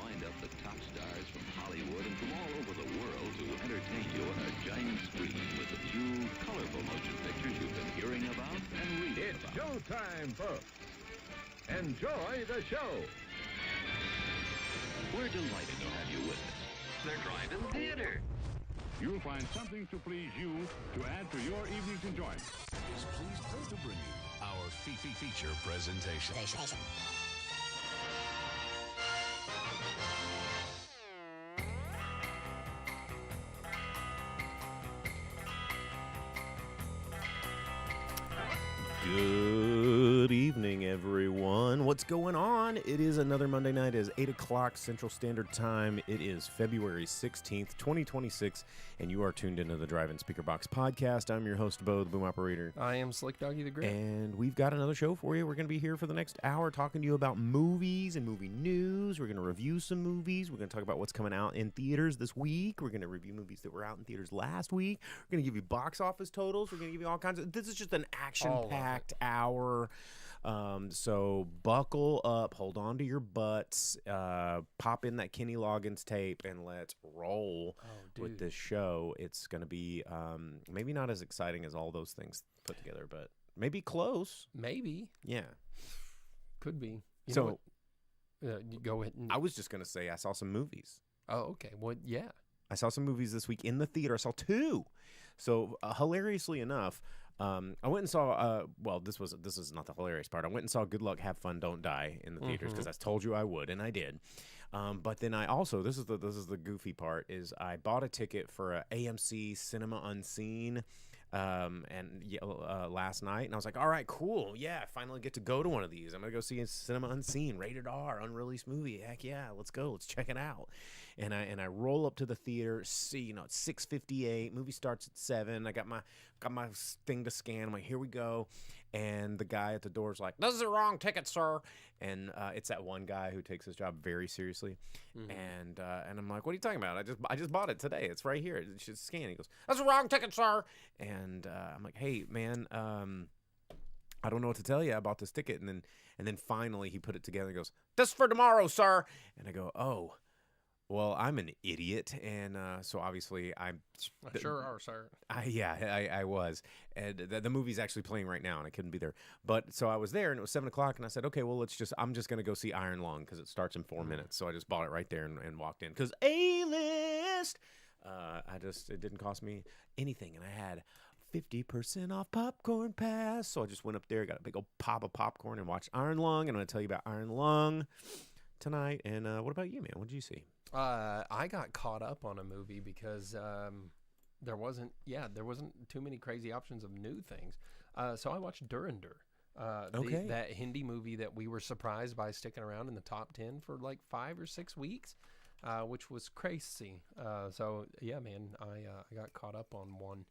lined up the top stars from Hollywood and from all over the world to entertain you on a giant screen with the few colorful motion pictures you've been hearing about and reading It's about. showtime, folks. Enjoy the show. We're delighted to have you with us. They're driving theater. You'll find something to please you to add to your evening's enjoyment. Is pleased to bring you our feature presentation. Good evening, everyone. What's going on? It is another Monday night. It is 8 o'clock Central Standard Time. It is February 16th, 2026, and you are tuned into the Drive-In Speaker Box podcast. I'm your host, Bo, the Boom Operator. I am Slick Doggy the Great. And we've got another show for you. We're going to be here for the next hour talking to you about movies and movie news. We're going to review some movies. We're going to talk about what's coming out in theaters this week. We're going to review movies that were out in theaters last week. We're going to give you box office totals. We're going to give you all kinds of... This is just an action-packed hour. So buckle up, hold on to your butts, pop in that Kenny Loggins tape, and let's roll with this show. It's going to be maybe not as exciting as all those things put together, but maybe close. Maybe. Yeah. Could be. You So know what? You go ahead. I was just going to say I saw some movies. Oh, okay. Well, yeah. I saw some movies this week in the theater. I saw two. So hilariously enough, I went and saw. Well, this is not the hilarious part. I went and saw Good Luck, Have Fun, Don't Die in the theaters because I told you I would, and I did. But then I also this is the goofy part is I bought a ticket for a AMC Cinema Unseen. Last night, and I was like, all right, cool. Yeah, I finally get to go to one of these. I'm going to go see a Cinema Unseen, rated R, unreleased movie. Heck yeah, let's go. Let's check it out. And I roll up to the theater, see, it's 6:58. Movie starts at 7. I got my thing to scan. I'm like, here we go. And the guy at the door is like, this is the wrong ticket, sir. And it's that one guy who takes his job very seriously. And I'm like, what are you talking about? I just bought it today. It's right here. It's just scan. He goes, that's the wrong ticket, sir. And I'm like, hey, man, I don't know what to tell you. I bought this ticket. And then finally he put it together and goes, this is for tomorrow, sir. And I go, oh. Well, I'm an idiot, and so obviously I Sure are, sir. I was, and the movie's actually playing right now, and I couldn't be there. But so I was there, and it was 7 o'clock, and I said, okay, well, I'm just gonna go see Iron Lung because it starts in 4 minutes. So I just bought it right there and walked in because A-list. It didn't cost me anything, and I had 50% off popcorn pass. So I just went up there, got a big old pop of popcorn, and watched Iron Lung. And I'm gonna tell you about Iron Lung tonight. And what about you, man? What did you see? I got caught up on a movie because there wasn't too many crazy options of new things. So I watched Dhurandhar, that Hindi movie that we were surprised by sticking around in the top 10 for like 5 or 6 weeks, which was crazy. So yeah, man, I got caught up on one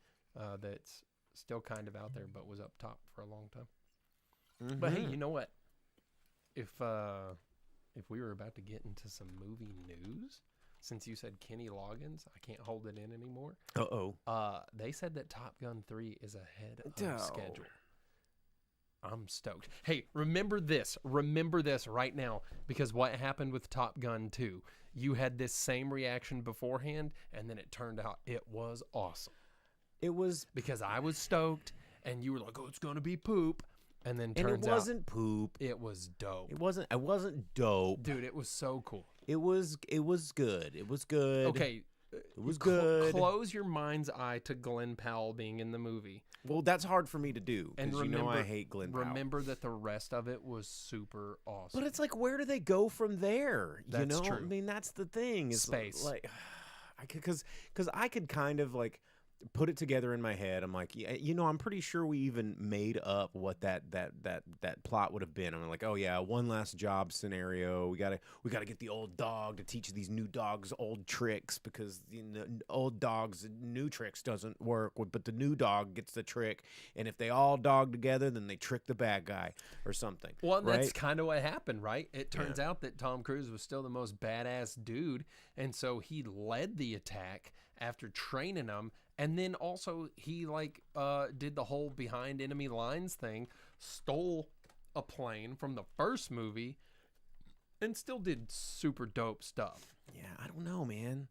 that's still kind of out there, but was up top for a long time. But hey, you know what? If we were about to get into some movie news, since you said Kenny Loggins, I can't hold it in anymore. They said that Top Gun 3 is ahead of schedule. I'm stoked. Hey, remember this right now, because what happened with Top Gun 2? You had this same reaction beforehand, and then it turned out it was awesome. It was because I was stoked, and you were like, oh, it's going to be poop. And then turns out it wasn't poop. It was dope. It wasn't dope. Dude, it was so cool. It was good. It was good. Okay. It was good. Close your mind's eye to Glenn Powell being in the movie. Well, that's hard for me to do because you know I hate Glenn Powell. Remember that the rest of it was super awesome. But it's like, where do they go from there? That's true. I mean, that's the thing. Is space. Like, because I could kind of like put it together in my head. I'm like, yeah, I'm pretty sure we even made up what that plot would have been. I'm like, oh yeah, one last job scenario. We gotta get the old dog to teach these new dogs old tricks because old dogs new tricks doesn't work, but the new dog gets the trick. And if they all dog together, then they trick the bad guy or something. Well, right? That's kind of what happened, right? It turns out that Tom Cruise was still the most badass dude, and so he led the attack after training them. And then also he did the whole behind enemy lines thing, stole a plane from the first movie and still did super dope stuff. Yeah, I don't know, man.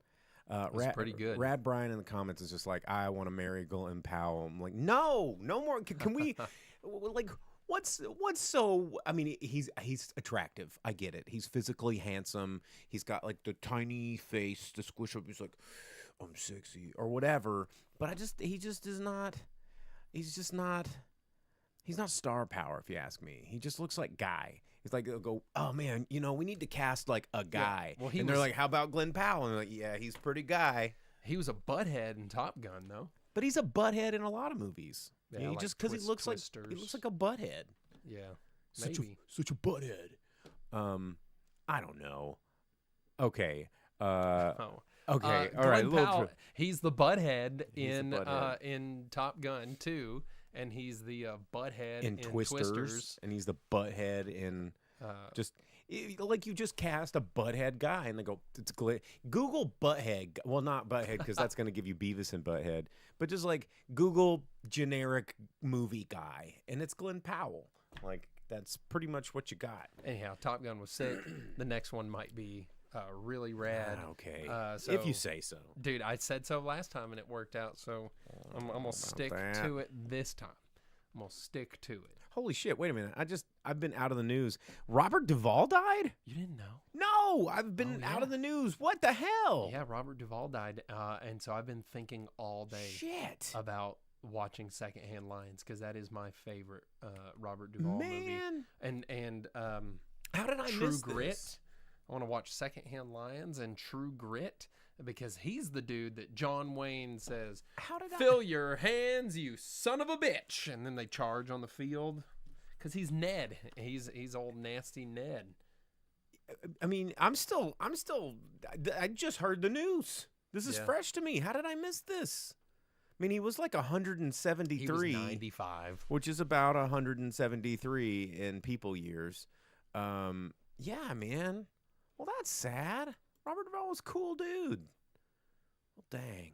He's pretty good. Rad Brian in the comments is just like, I want to marry Glenn Powell. I'm like, no more. Can we, like, what's so? I mean, he's attractive. I get it. He's physically handsome. He's got like the tiny face, the squish up. He's like, I'm sexy or whatever. But he just is not. He's not star power, if you ask me. He just looks like Guy. He's like, go, oh man, we need to cast like a guy. Yeah. Well, and they're like, how about Glenn Powell? And they're like, yeah, he's pretty Guy. He was a butthead in Top Gun, though. But he's a butthead in a lot of movies. Yeah, like just because he looks Twisters. like a butthead. Yeah, Such a butthead. I don't know. Okay. Okay. All right. Glenn Powell, he's the butthead in Top Gun 2. And he's the butthead in Twisters. And he's the butthead in like you just cast a butthead guy and they go, it's Google butthead. Well, not butthead because that's going to give you Beavis and Butthead. But just like Google generic movie guy and it's Glenn Powell. Like that's pretty much what you got. Anyhow, Top Gun was sick. The next one might be really rad. Okay. So, if you say so. Dude, I said so last time and it worked out. So I'm going to stick to it this time. I'm going to stick to it. Holy shit. Wait a minute. I've been out of the news. Robert Duvall died? You didn't know? No, I've been out of the news. What the hell? Yeah, Robert Duvall died. And so I've been thinking all day about watching Secondhand Lions because that is my favorite Robert Duvall movie. And how did I True miss Grit? This? I want to watch Secondhand Lions and True Grit because he's the dude that John Wayne says, fill your hands, you son of a bitch. And then they charge on the field because he's Ned. He's old nasty Ned. I mean, I just heard the news. This is fresh to me. How did I miss this? I mean, he was like 173. He was 95. Which is about 173 in people years. Yeah, man. Well, that's sad. Robert Duvall was a cool dude. Well, dang.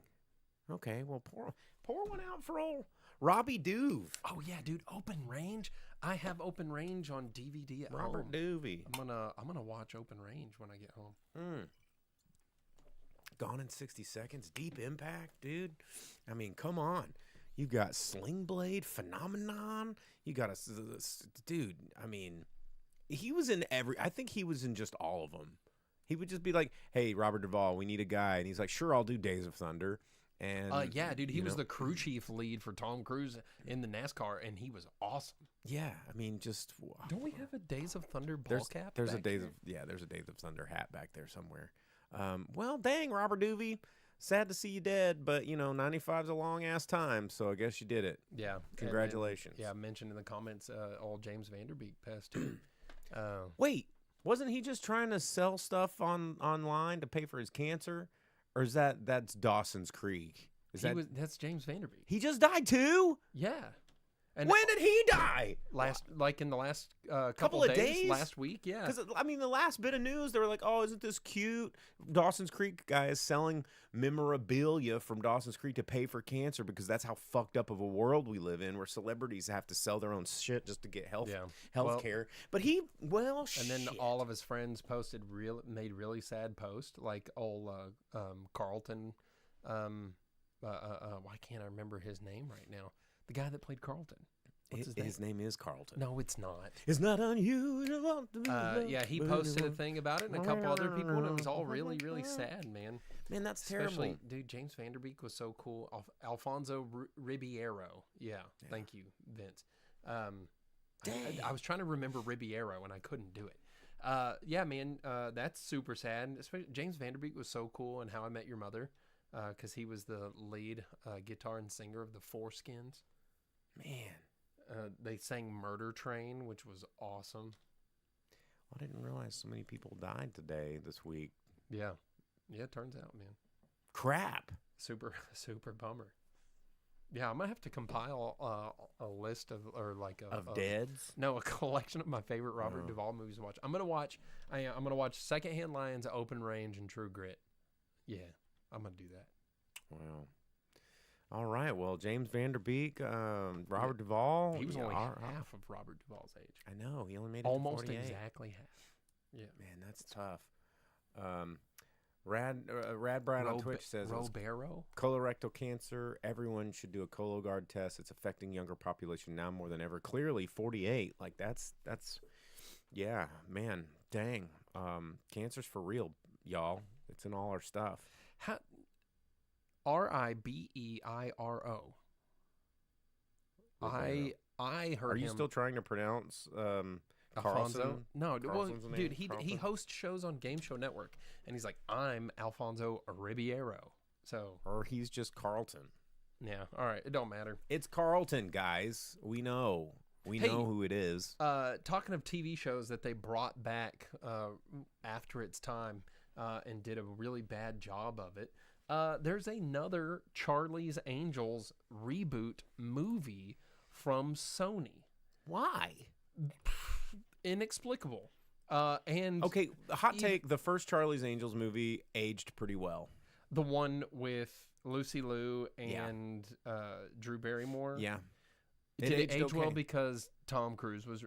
Okay, well, pour one out for old Robbie Duve. Oh yeah, dude, Open Range. I have Open Range on DVD at Robert home. Duvey. I'm gonna watch Open Range when I get home. Gone in 60 Seconds. Deep Impact, dude. I mean, come on. You got Sling Blade, Phenomenon. You got dude. I mean, he was in I think he was in just all of them. He would just be like, hey, Robert Duvall, we need a guy. And he's like, sure, I'll do Days of Thunder. And yeah, dude, he was the crew chief lead for Tom Cruise in the NASCAR, and he was awesome. Yeah, I mean, just don't we have a Days of Thunder ball cap? There's a Days of Thunder hat back there somewhere. Well, dang, Robert Duvey, sad to see you dead, but 95's a long ass time, so I guess you did it. Yeah, congratulations. I mentioned in the comments, old James Vanderbeek passed too. Wait, wasn't he just trying to sell stuff online to pay for his cancer? Or is that's Dawson's Creek? That's James Vanderbeek. He just died too? Yeah. And when did he die? In the last couple of days? Last week, yeah. Because, I mean, the last bit of news, they were like, oh, isn't this cute? Dawson's Creek guy is selling memorabilia from Dawson's Creek to pay for cancer because that's how fucked up of a world we live in where celebrities have to sell their own shit just to get health care. But and then all of his friends made really sad posts, like old Carlton. Why can't I remember his name right now? The guy that played Carlton. What's his name? His name is Carlton. No, it's not. It's not unusual. Yeah, he posted a thing about it and a couple other people, and it was all really, really sad, man. Man, that's Especially, terrible. dude, James Vanderbeek was so cool. Alfonso Ribeiro. Yeah, thank you, Vince. I was trying to remember Ribeiro, and I couldn't do it. Yeah, man, that's super sad. Especially, James Vanderbeek was so cool in How I Met Your Mother because he was the lead guitar and singer of the Foreskins. Man. They sang Murder Train, which was awesome. I didn't realize so many people died this week. Yeah. Yeah, it turns out, man. Crap. Super bummer. Yeah, I'm going to have to compile a list of deads? No, a collection of my favorite Robert Duvall movies to watch. I'm going to watch Secondhand Lions, Open Range, and True Grit. Yeah, I'm going to do that. Wow. All right. Well, James Vanderbeek, Robert Duvall. He was only half of Robert Duvall's age. I know. He only made it almost to 48. exactly half. Yeah. Man, that's tough. Rad Brad on Twitch says Robero? colorectal cancer. Everyone should do a Cologuard test. It's affecting younger population now more than ever. Clearly, 48. Like that's yeah, man. Dang. Cancer's for real, y'all. It's in all our stuff. Ribeiro. I heard. Are you him, still trying to pronounce Alfonso? Carlson? No, well, Carlson's the name? dude, he Carlson? hosts shows on Game Show Network, and he's like, I'm Alfonso Ribeiro. So, Or he's just Carlton. yeah, all right, it don't matter. It's Carlton, guys. We know. We Hey, know who it is. Talking of TV shows that they brought back after its time and did a really bad job of it, there's another Charlie's Angels reboot movie from Sony. Why? Inexplicable. And Okay, hot take. The first Charlie's Angels movie aged pretty well. the one with Lucy Liu Yeah. and Drew Barrymore. Yeah. Did it aged age well okay. because Tom Green was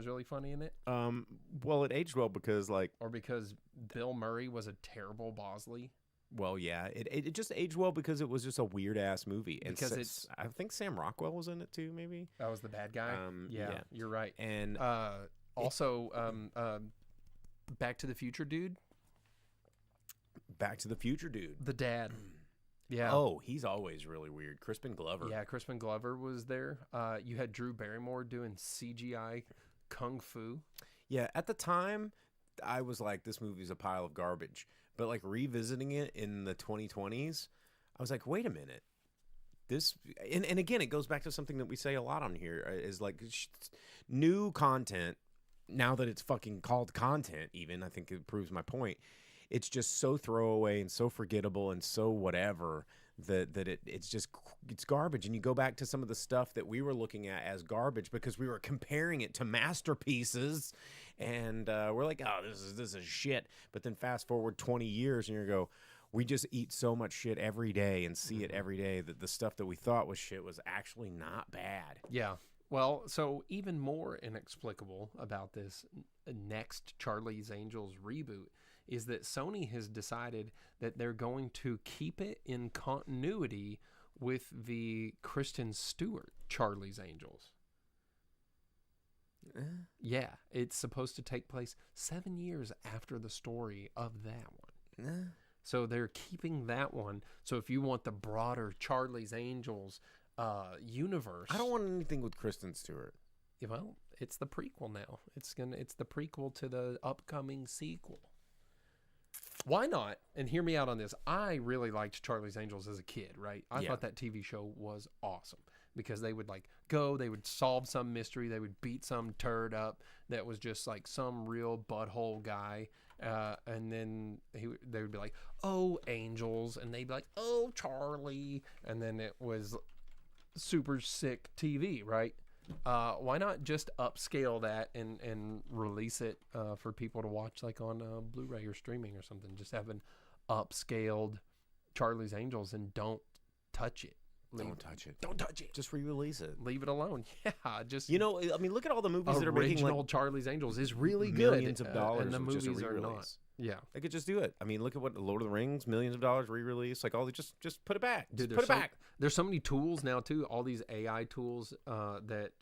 really funny in it, Well, it aged well because, like, or because Bill Murray was a terrible Bosley? well, yeah, it just aged well because it was just a weird ass movie. And Because I think Sam Rockwell was in it too, maybe. That was the bad guy. Yeah. You're right. And Also, Back to the Future dude, Back to the Future dude. the dad. Yeah. Oh, he's always really weird. Crispin Glover. Yeah, Crispin Glover was there. You had Drew Barrymore doing CGI kung fu. Yeah, at the time, I was like, this movie's a pile of garbage. But, like, revisiting it in the 2020s, I was like, wait a minute. This, and again, it goes back to something that we say a lot on here, is like new content, now that it's fucking called content even, I think it proves my point. It's just so throwaway and so forgettable and so whatever that it's garbage. And you go back to some of the stuff that we were looking at as garbage because we were comparing it to masterpieces, and we're like, oh, this is shit. But then fast forward 20 years, and you go, we just eat so much shit every day and see it every day that the stuff that we thought was shit was actually not bad. Yeah. Well, so even more inexplicable about this next Charlie's Angels reboot is that Sony has decided that they're going to keep it in continuity with the Kristen Stewart Charlie's Angels. Yeah, it's supposed to take place 7 years after the story of that one. So they're keeping that one. So if you want the broader Charlie's Angels universe, I don't want anything with Kristen Stewart. well, it's the prequel now. It's the prequel to the upcoming sequel. Why not? And hear me out on this. I really liked Charlie's Angels as a kid, right? I thought that TV show was awesome because they would they would solve some mystery, they would beat some turd up that was just like some real butthole guy, and then they would be like, "Oh, angels," and they'd be like, "Oh, Charlie," and then it was super sick TV, right? Why not just upscale that and release it for people to watch, like on Blu-ray or streaming or something? Just have an upscaled Charlie's Angels and don't touch it. Don't touch it. Don't touch it. Just re-release it. Leave it alone. Yeah, just I mean, look at all the movies that are making original like Charlie's Angels is really millions good, of dollars, and the with just a movies are not. re-release. Yeah, They could just do it. I mean, look at what Lord of the Rings, millions of dollars re-release, like all the just put it back. dude. Just put it back. There's so many tools now too. All these AI tools that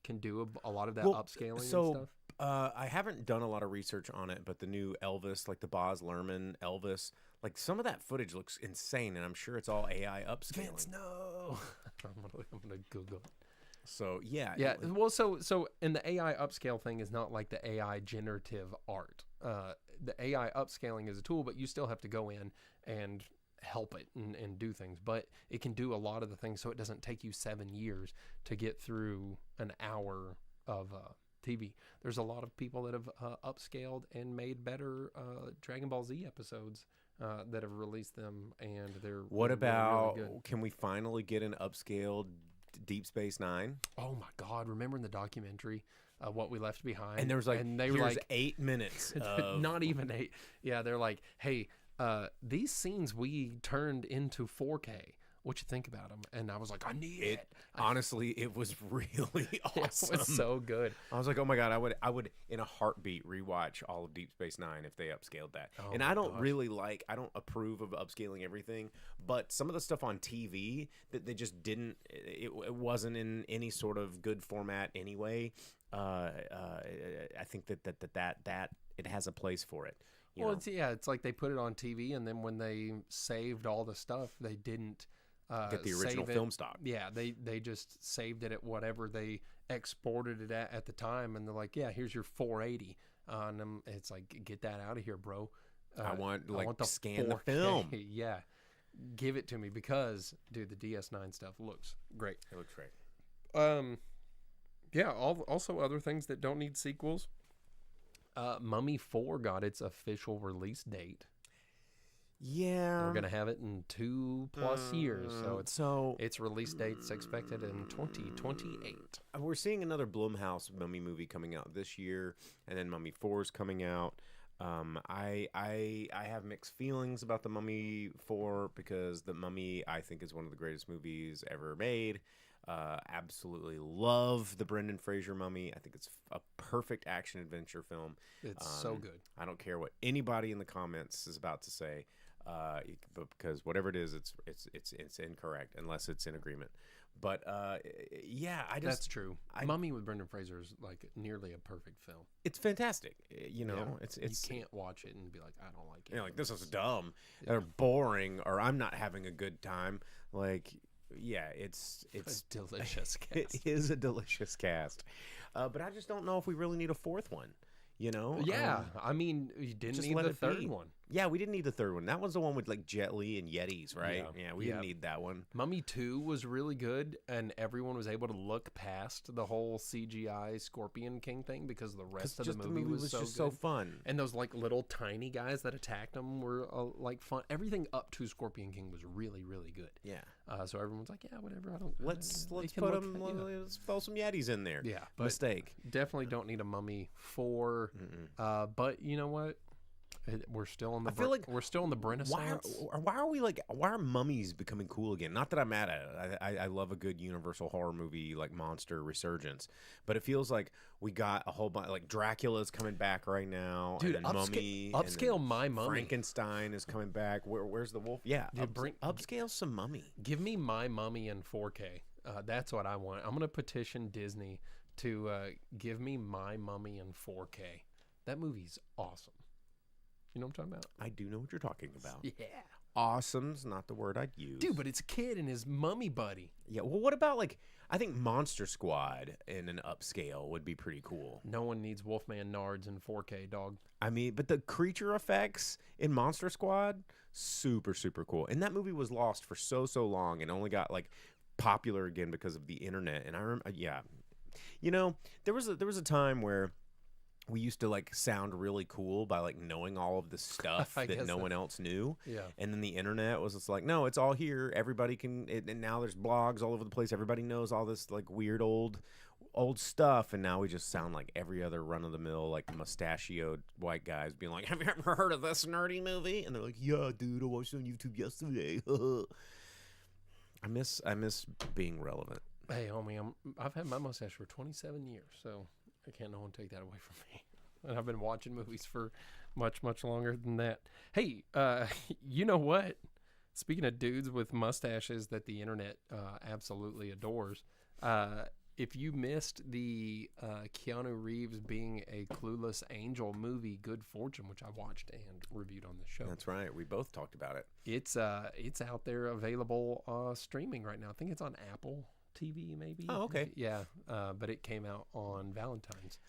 can do a lot of that upscaling and stuff. I haven't done a lot of research on it, but the new Elvis, like the Baz Luhrmann Elvis, like some of that footage looks insane, and I'm sure it's all AI upscaling. Vince, no. I'm gonna Google it. So yeah, Yeah, well, so and the AI upscale thing is not like the AI generative art. The AI upscaling is a tool, but you still have to go in and help it and do things. But it can do a lot of the things, so it doesn't take you 7 years to get through an hour of TV. There's a lot of people that have upscaled and made better Dragon Ball Z episodes that have released them, and they're What really, about? really good. Can we finally get an upscaled Deep Space Nine? Oh my God! Remember in the documentary, What We Left Behind? And there was like, and they were here's like 8 minutes. Of, not even 8. Yeah, they're like, hey, these scenes we turned into 4K what you think about them? And I was like, I need It it. honestly, it was really awesome. It was so good. I was like, oh my god, I would in a heartbeat rewatch all of Deep Space Nine if they upscaled that. Oh and my I don't gosh. really I don't approve of upscaling everything, but some of the stuff on TV that they just didn't. It wasn't in any sort of good format anyway. I think that it has a place for it. You Well, know? it's like they put it on TV, and then when they saved all the stuff, they didn't Get the original save it. film stock. Yeah, they just saved it at whatever they exported it at the time, and they're like, yeah, here's your 480. And it's like, get that out of here, bro. I want the scan the 4K. film. Yeah, give it to me because, dude, the DS9 stuff looks great. It looks great. Yeah. Also, other things that don't need sequels. Mummy 4 got its official release date. Yeah, We're gonna have it in 2+ years, so its release date's expected in 2028. we're seeing another Blumhouse Mummy movie coming out this year, and then Mummy 4 is coming out. I have mixed feelings about the Mummy 4 because the Mummy I think is one of the greatest movies ever made. Absolutely love the Brendan Fraser Mummy. I think it's a perfect action adventure film. It's so good. I don't care what anybody in the comments is about to say, because whatever it is, it's incorrect unless it's in agreement. But yeah, That's true. Mummy with Brendan Fraser is like nearly a perfect film. it's fantastic. You know, Yeah. it's you can't watch it and be like, I don't like it. you know, like this is dumb or boring or I'm not having a good time. Like, yeah, it's a delicious it cast. is a delicious cast. But I just don't know if we really need a fourth one. You know? Yeah, I mean, you didn't just need let the it third be. one. Yeah, we didn't need the third one. That was the one with like Jet Li and Yetis, right? Yeah. Yeah, we didn't need that one. Mummy 2 was really good, and everyone was able to look past the whole CGI Scorpion King thing because the rest of the Just movie was so just good. so fun. And those like little tiny guys that attacked him were like fun. Everything up to Scorpion King was really, really good. Yeah. So everyone's like, yeah, whatever. I don't. Let's they put can look them. at- yeah. Let's throw some Yetis in there. Yeah, but Mistake. definitely don't need a Mummy 4. But you know what? We're still in the. I feel like we're still in the Renaissance. Why are we like? Why are mummies becoming cool again? Not that I'm mad at it. I love a good Universal horror movie like monster resurgence, but it feels like we got a whole bunch. Like Dracula's coming back right now, Dude, and then Mummy, and then upscale my Mummy. Frankenstein is coming back. Where's the wolf? Yeah, Dude, upscale some Mummy. Give me my Mummy in 4K. That's what I want. I'm gonna petition Disney to give me my Mummy in 4K. That movie's awesome. You know what I'm talking about? I do know what you're talking about. Yeah. Awesome's not the word I'd use. Dude, but it's a kid and his mummy buddy. Yeah. Well, what about like? I think Monster Squad in an upscale would be pretty cool. No one needs Wolfman Nards in 4K, dog. I mean, but the creature effects in Monster Squad, super, super cool. And that movie was lost for so long and only got like popular again because of the internet. And I remember, yeah, you know, there was a time where we used to like sound really cool by like knowing all of the stuff I that guess no one else knew. Yeah. And then the internet was just like, no, it's all here. Everybody can. And now there's blogs all over the place. Everybody knows all this like weird old stuff. And now we just sound like every other run of the mill like mustachioed white guys being like, have you ever heard of this nerdy movie? And they're like, yeah, dude, I watched it on YouTube yesterday. I miss being relevant. Hey, homie, I've had my mustache for 27 years, so I can't no one take that away from me. And I've been watching movies for much, much longer than that. Hey, you know what? Speaking of dudes with mustaches that the internet absolutely adores, if you missed the Keanu Reeves being a clueless angel movie, Good Fortune, which I watched and reviewed on the show. That's right. We both talked about it. It's out there available streaming right now. I think it's on Apple TV, maybe. Oh, okay. Yeah, but it came out on Valentine's.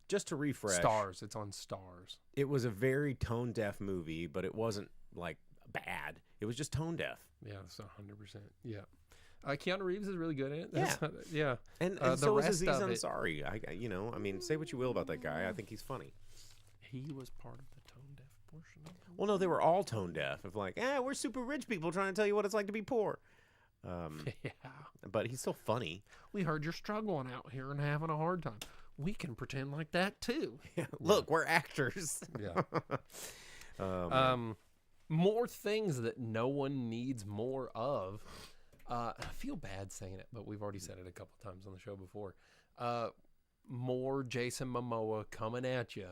Just to refresh. Stars. It's on Stars. It was a very tone deaf movie, but it wasn't like bad. It was just tone deaf. Yeah, it's 100%. Yeah. Keanu Reeves is really good in it. Yeah. And the so is rest Aziz of it- Ansari. I mean, say what you will about that guy. I think he's funny. He was part of the tone deaf portion of it. Well, no, they were all tone deaf. Of like, we're super rich people trying to tell you what it's like to be poor. Yeah. But he's still funny. We heard you're struggling out here and having a hard time. We can pretend like that too. Look, we're actors. Yeah. more things that no one needs more of. I feel bad saying it, but we've already said it a couple times on the show before. More Jason Momoa coming at you,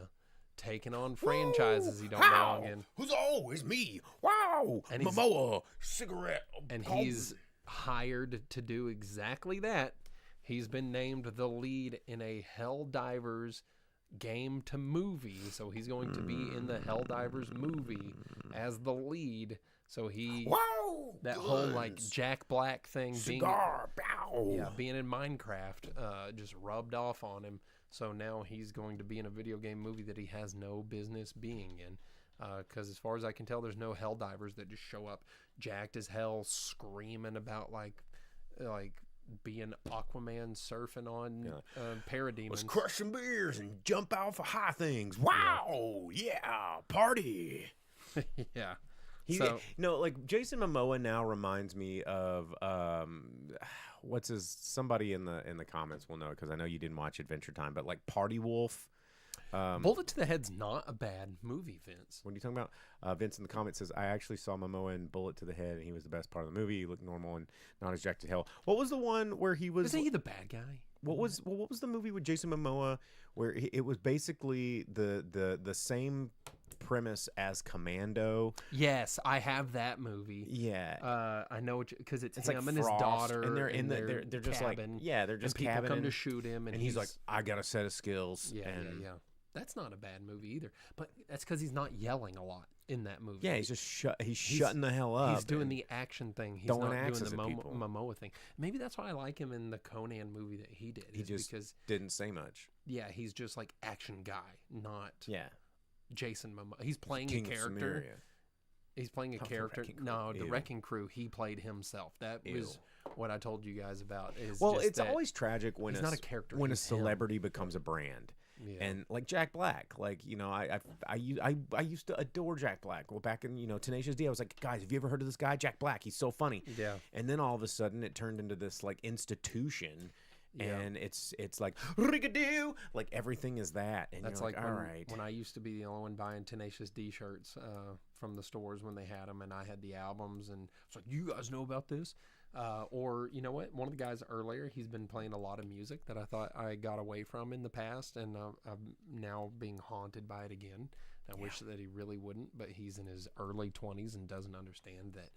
taking on franchises he don't belong in. Who's always me? Wow, And he's- Momoa, cigarette. And he's hired to do exactly that. He's been named the lead in a Helldivers game to movie, so he's going to be in the Helldivers movie as the lead. So that whole like Jack Black thing cigar, being in Minecraft just rubbed off on him. So now he's going to be in a video game movie that he has no business being in. Because as far as I can tell, there's no Helldivers that just show up jacked as hell, screaming about like being Aquaman surfing on parademons. Let's crush some beers and jump out for high things. Wow, yeah, party. Yeah. Like Jason Momoa now reminds me of somebody in the comments will know because I know you didn't watch Adventure Time, but like Party Wolf. Bullet to the Head's not a bad movie, Vince. What are you talking about? Vince in the comments says, I actually saw Momoa in Bullet to the Head, and he was the best part of the movie. He looked normal and not as jacked to hell. What was the one where he was... Isn't he the bad guy? What was the movie with Jason Momoa where it was basically the same premise as Commando? Yes, I have that movie. Yeah. I know because it's like him and his Frost, daughter, and they're in they're just cabin, like they're just and people come cabining, to shoot him, and he's like, I got a set of skills. Yeah. That's not a bad movie either, but that's because he's not yelling a lot in that movie. Yeah, he's just shutting the hell up. He's doing the action thing. He's throwing not doing axes the at people. Momoa thing. Maybe that's why I like him in the Conan movie that he did. He just because didn't say much. Yeah, he's just like action guy, not Yeah. Jason Momoa. He's playing King a of character. Samaria. He's playing a Oh, the character. Wrecking Crew. No, the Ew. Wrecking Crew. He played himself. That was what I told you guys about. Well, just it's that always tragic when he's not a character. when a he's him. celebrity becomes a brand. Yeah. And like Jack Black, like I used to adore Jack Black. Well, back in Tenacious D, I was like, guys, have you ever heard of this guy, Jack Black? He's so funny. Yeah. And then all of a sudden, it turned into this like institution, Yeah. and it's like rigadoo, like everything is that. And That's you're like all right. when I used to be the only one buying Tenacious D shirts from the stores when they had them, and I had the albums, and it's like, you guys know about this? Or you know what? One of the guys earlier, he's been playing a lot of music that I thought I got away from in the past, and I'm now being haunted by it again. I wish that he really wouldn't, but he's in his early 20s and doesn't understand that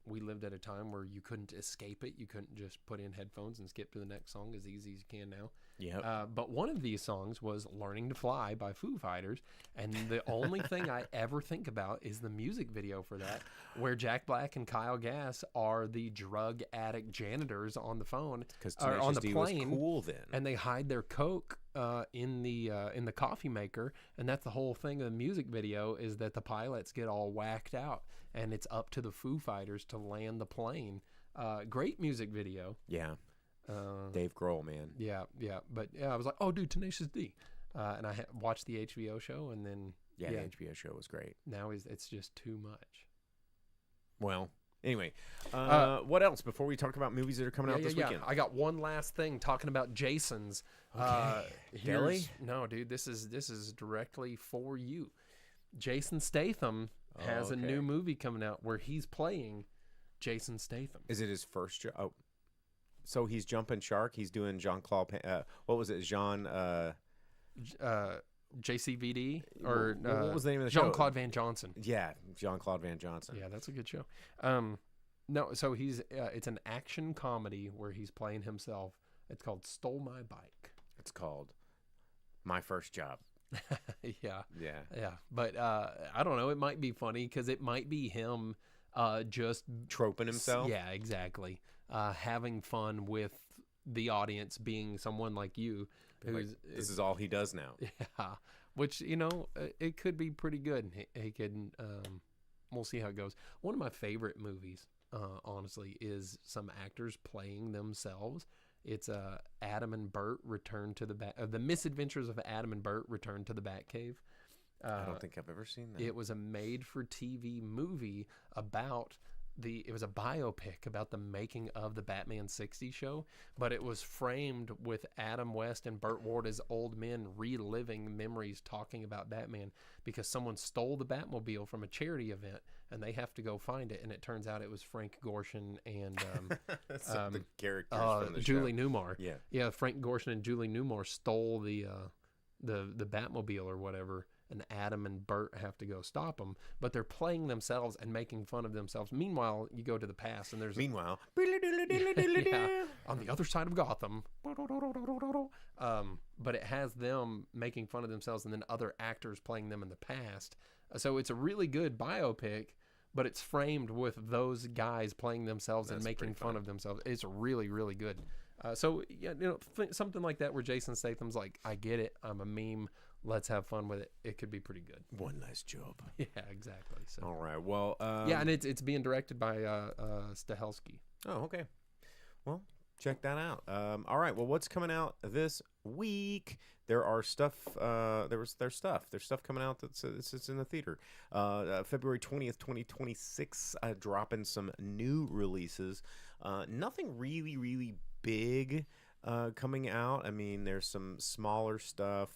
we lived at a time where you couldn't escape it. You couldn't just put in headphones and skip to the next song as easy as you can now. Yeah. But one of these songs was Learning to Fly by Foo Fighters. And the only thing I ever think about is the music video for that, where Jack Black and Kyle Gass are the drug addict janitors on the phone, Because or on the D plane. was cool then. And they hide their coke in the coffee maker, and that's the whole thing of the music video, is that the pilots get all whacked out, and it's up to the Foo Fighters to land the plane. Great music video. Yeah. Dave Grohl, man. Yeah. But yeah, I was like, oh, dude, Tenacious D, and I watched the HBO show, and then Yeah, the HBO show was great. now it's just too much. Well, anyway, what else before we talk about movies that are coming out this weekend? I got one last thing talking about Jason's. Okay. Billy? No, dude, this is directly for you. Jason Statham has a new movie coming out where he's playing Jason Statham. Is it his first job? Oh, so he's jumping shark. He's doing Jean-Claude. What was it? JCVD or what was the name of the show? Jean-Claude Van Johnson. Yeah, Jean-Claude Van Johnson. Yeah, that's a good show. No, so he's it's an action comedy where he's playing himself. It's called Stole My Bike. It's called My First Job. Yeah. Yeah. But I don't know. It might be funny because it might be him just Troping himself. Yeah, exactly. Having fun with the audience, being someone like you. Like, this is all he does now. Yeah. Which, it could be pretty good. He could, we'll see how it goes. One of my favorite movies, honestly, is some actors playing themselves. It's Adam and Bert Return to the Misadventures of Adam and Bert Return to the Batcave. I don't think I've ever seen that. It was a made-for-TV movie about it was a biopic about the making of the Batman 60 show, but it was framed with Adam West and Burt Ward as old men reliving memories talking about Batman because someone stole the Batmobile from a charity event and they have to go find it, and it turns out it was Frank Gorshin and the characters from the Julie show. Newmar. Yeah, Frank Gorshin and Julie Newmar stole the Batmobile or whatever, and Adam and Burt have to go stop them, but they're playing themselves and making fun of themselves. Meanwhile, you go to the past and there's Meanwhile, on the other side of Gotham, but it has them making fun of themselves and then other actors playing them in the past. So it's a really good biopic, but it's framed with those guys playing themselves and making fun of themselves. It's really, really good. So yeah, something like that where Jason Statham's like, I get it, I'm a meme, let's have fun with it. It could be pretty good. one last job. Yeah, exactly. So All right. Well, yeah, and it's being directed by Stahelski. Oh, okay. Well, check that out. All right. Well, what's coming out this week? There are stuff. There's stuff coming out that's it's in the theater. February 20th, 2026. Dropping some new releases. Nothing really big coming out. I mean, there's some smaller stuff.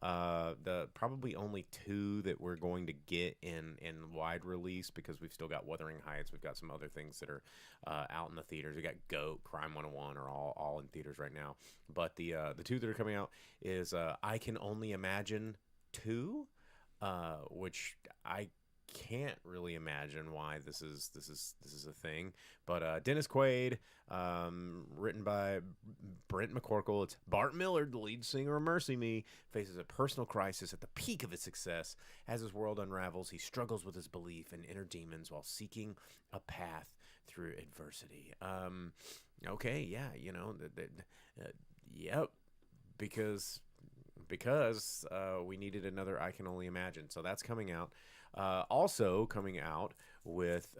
The probably only 2 that we're going to get in wide release because we've still got Wuthering Heights. We've got some other things that are out in the theaters. We got Goat, Crime 101 are all in theaters right now. But the 2 that are coming out is I Can Only Imagine 2, which I can't really imagine why this is a thing, but Dennis Quaid, written by Brent McCorkle. It's Bart Millard, the lead singer of Mercy Me, faces a personal crisis at the peak of his success. As his world unravels, he struggles with his belief in inner demons while seeking a path through adversity. Okay, yeah, yep, because we needed another I Can Only Imagine, so that's coming out. Also coming out with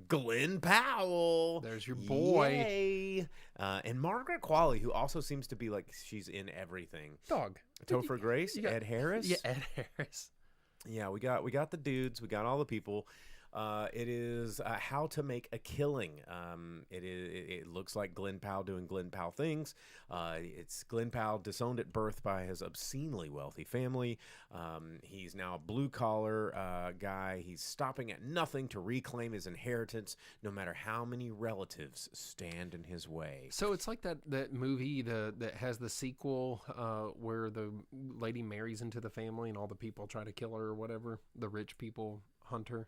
Glenn Powell. There's your boy. Yay. And Margaret Qualley, who also seems to be like she's in everything. Dog. Topher Grace, Ed Harris. Yeah, Ed Harris. Yeah, we got the dudes. We got all the people. It is How to Make a Killing. It looks like Glenn Powell doing Glenn Powell things. It's Glenn Powell disowned at birth by his obscenely wealthy family. He's now a blue-collar guy. He's stopping at nothing to reclaim his inheritance, no matter how many relatives stand in his way. So it's like that movie that has the sequel where the lady marries into the family and all the people try to kill her or whatever. The rich people hunt her.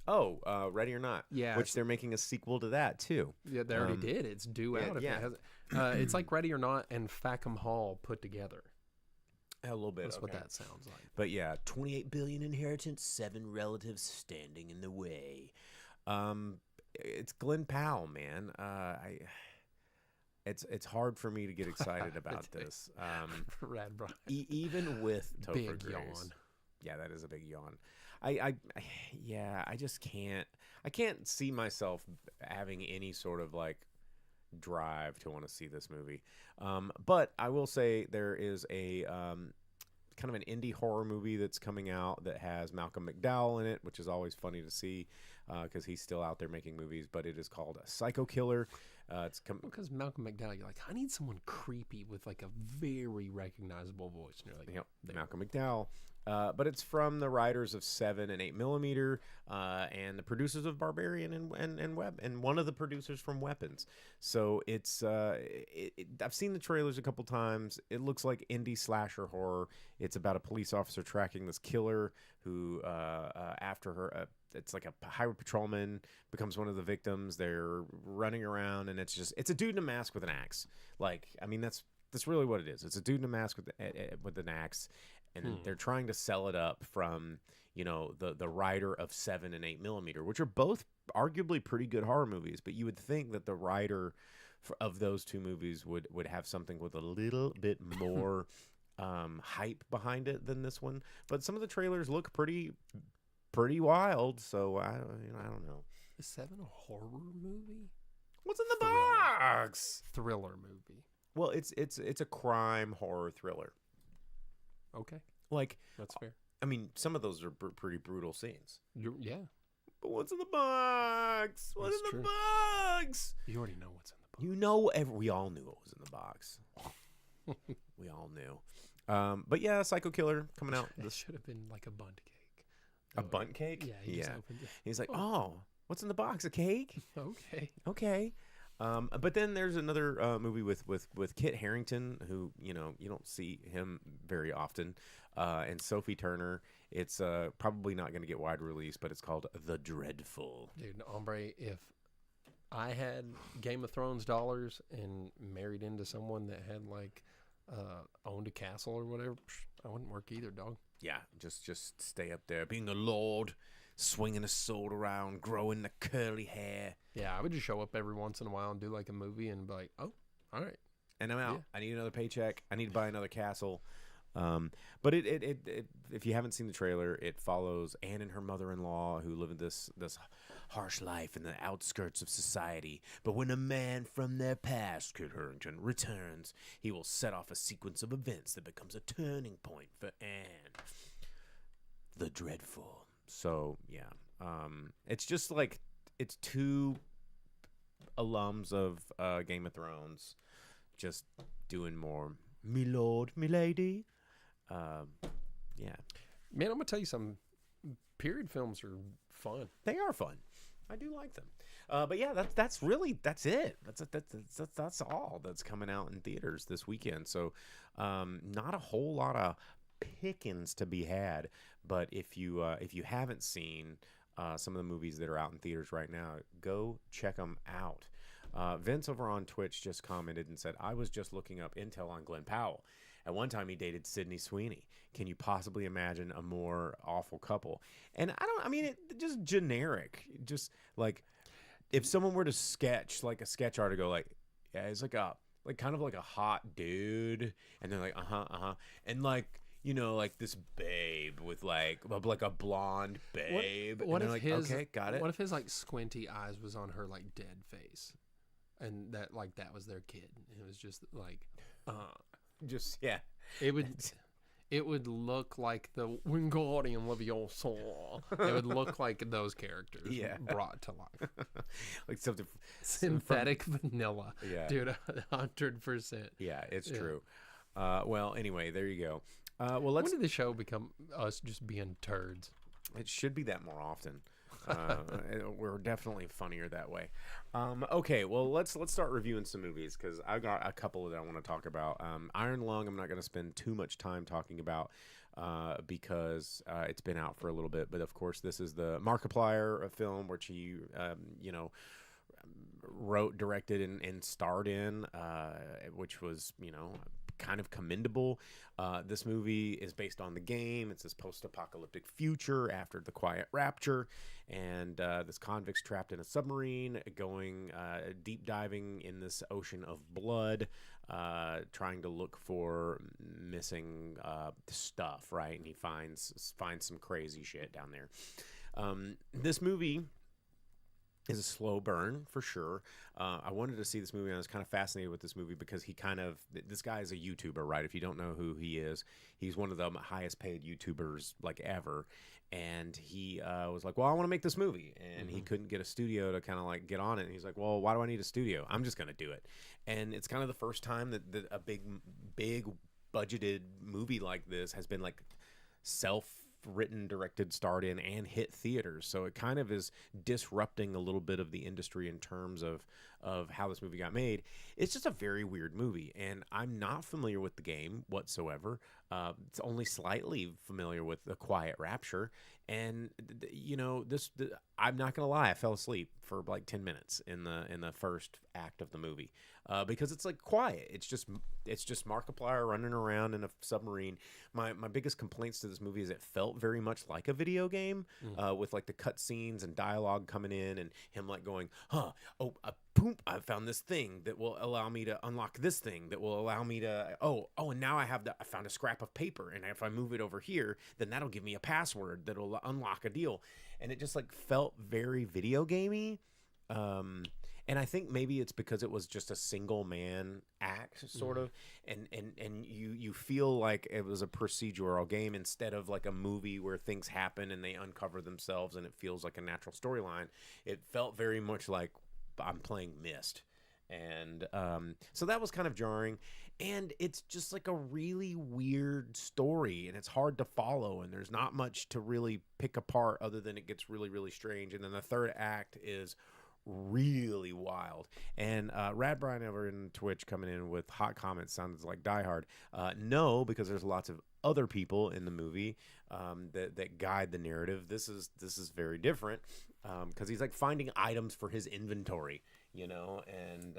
Oh, Ready or Not. Yeah. Which they're making a sequel to that, too. Yeah, they already did. It's due out. If it hasn't. It's like Ready or Not and Fackham Hall put together. A little bit. That's what that sounds like. But yeah, 28 billion inheritance, 7 relatives standing in the way. It's Glenn Powell, man. It's hard for me to get excited about this. Rad Brian. Even with Topher Big Grace. yawn. Yeah, that is a big yawn. I just can't. I can't see myself having any sort of like drive to want to see this movie. But I will say there is a kind of an indie horror movie that's coming out that has Malcolm McDowell in it, which is always funny to see because he's still out there making movies. But it is called Psycho Killer. Because Malcolm McDowell, you're like, I need someone creepy with like a very recognizable voice. And you're like, yep, Malcolm McDowell. But it's from the writers of 7 and 8mm, and the producers of Barbarian and Web, and one of the producers from Weapons. So it's I've seen the trailers a couple times. It looks like indie slasher horror. It's about a police officer tracking this killer who, after her, it's like a highway patrolman becomes one of the victims. They're running around, and it's a dude in a mask with an axe. Like, I mean, that's really what it is. It's a dude in a mask with an axe. And they're trying to sell it up from, the writer of 7 and 8mm, which are both arguably pretty good horror movies. But you would think that the writer of those two movies would have something with a little bit more hype behind it than this one. But some of the trailers look pretty wild. So I don't know. Is 7 a horror movie? What's in the box? Thriller movie. Well, it's a crime horror thriller. Okay, like that's fair. I mean, some of those are pretty brutal scenes. Yeah, But what's in the box? What's That's in the true. box? You already know what's in the box. You know, we all knew what was in the box. We all knew. But yeah, Psycho Killer coming out. This should have been like a bunt cake. A bunt cake? Yeah, he just opened it. He's like, oh, what's in the box? A cake? Okay. Okay. But then there's another movie with Kit Harington, who you don't see him very often, and Sophie Turner. It's probably not going to get wide release, but it's called The Dreadful. Dude, hombre, if I had Game of Thrones dollars and married into someone that had like owned a castle or whatever, I wouldn't work either, dog. Yeah, just stay up there, being a lord, swinging a sword around, growing the curly hair. Yeah, I would just show up every once in a while and do like a movie and be like, oh, all right. And I'm out. Yeah. I need another paycheck. I need to buy another castle. But it if you haven't seen the trailer, it follows Anne and her mother-in-law who live in this harsh life in the outskirts of society. But when a man from their past, Kit Harington, returns, he will set off a sequence of events that becomes a turning point for Anne. The Dreadful. So yeah, it's just like it's two alums of Game of Thrones just doing more me lord, me lady. Yeah, Man, I'm going to tell you something. Period films are fun. they are fun. I do like them. But yeah, that's it. That's all that's coming out in theaters this weekend. So not a whole lot of pickings to be had. But if you haven't seen some of the movies that are out in theaters right now, go check them out. Vince over on Twitch just commented and said, I was just looking up intel on Glenn Powell. At one time, he dated Sydney Sweeney. Can you possibly imagine a more awful couple? And just generic. Just like if someone were to sketch like a sketch article, like, yeah, it's like kind of like a hot dude. And they're like, and like, like this babe with like a blonde babe. What and if like, his, okay, got it. What if his like squinty eyes was on her like dead face, and that was their kid? And it was just like, Just yeah. It would look like the Wingardium Leviosa. It would look like those characters brought to life. Like something Synthetic vanilla. Yeah. Dude, 100%. Yeah, it's true. Well, anyway, there you go. Well, let's. When did the show become us just being turds? It should be that more often. We're definitely funnier that way. Okay, well let's start reviewing some movies because I've got a couple that I want to talk about. Iron Lung, I'm not going to spend too much time talking about because it's been out for a little bit. But of course, this is the Markiplier film, which he wrote, directed, and starred in, which was kind of commendable. This movie is based on the game. It's this post-apocalyptic future after the Quiet Rapture, and this convict's trapped in a submarine going deep diving in this ocean of blood, trying to look for missing stuff, right? And he finds some crazy shit down there. This movie is a slow burn for sure. I wanted to see this movie, and I was kind of fascinated with this movie because this guy is a YouTuber, right? If you don't know who he is, he's one of the highest paid YouTubers like ever. And he was like, well, I want to make this movie. And he couldn't get a studio to kind of like get on it. And he's like, well, why do I need a studio? I'm just going to do it. And it's kind of the first time that a big budgeted movie like this has been like self-written, directed, starred in, and hit theaters. So it kind of is disrupting a little bit of the industry in terms of how this movie got made. It's just a very weird movie, and I'm not familiar with the game whatsoever. It's only slightly familiar with The Quiet Rapture, and I'm not gonna lie, I fell asleep for like 10 minutes in the first act of the movie because it's like quiet. It's just Markiplier running around in a submarine. My biggest complaints to this movie is it felt very much like a video game with like the cutscenes and dialogue coming in and him like going, boom, I found this thing that will allow me to unlock this thing that will allow me to and now I found a scrap of paper, and if I move it over here, then that'll give me a password that'll unlock a deal. And it just like felt very video gamey. And I think maybe it's because it was just a single man act, sort of, and you feel like it was a procedural game instead of like a movie where things happen and they uncover themselves and it feels like a natural storyline. It felt very much like I'm playing Myst. And so that was kind of jarring, and it's just like a really weird story, and it's hard to follow, and there's not much to really pick apart other than it gets really, really strange. And then the third act is really wild. And Rad Brian over in Twitch coming in with hot comments, sounds like Die Hard. No, because there's lots of other people in the movie that guide the narrative. This is very different because he's like finding items for his inventory, you know, and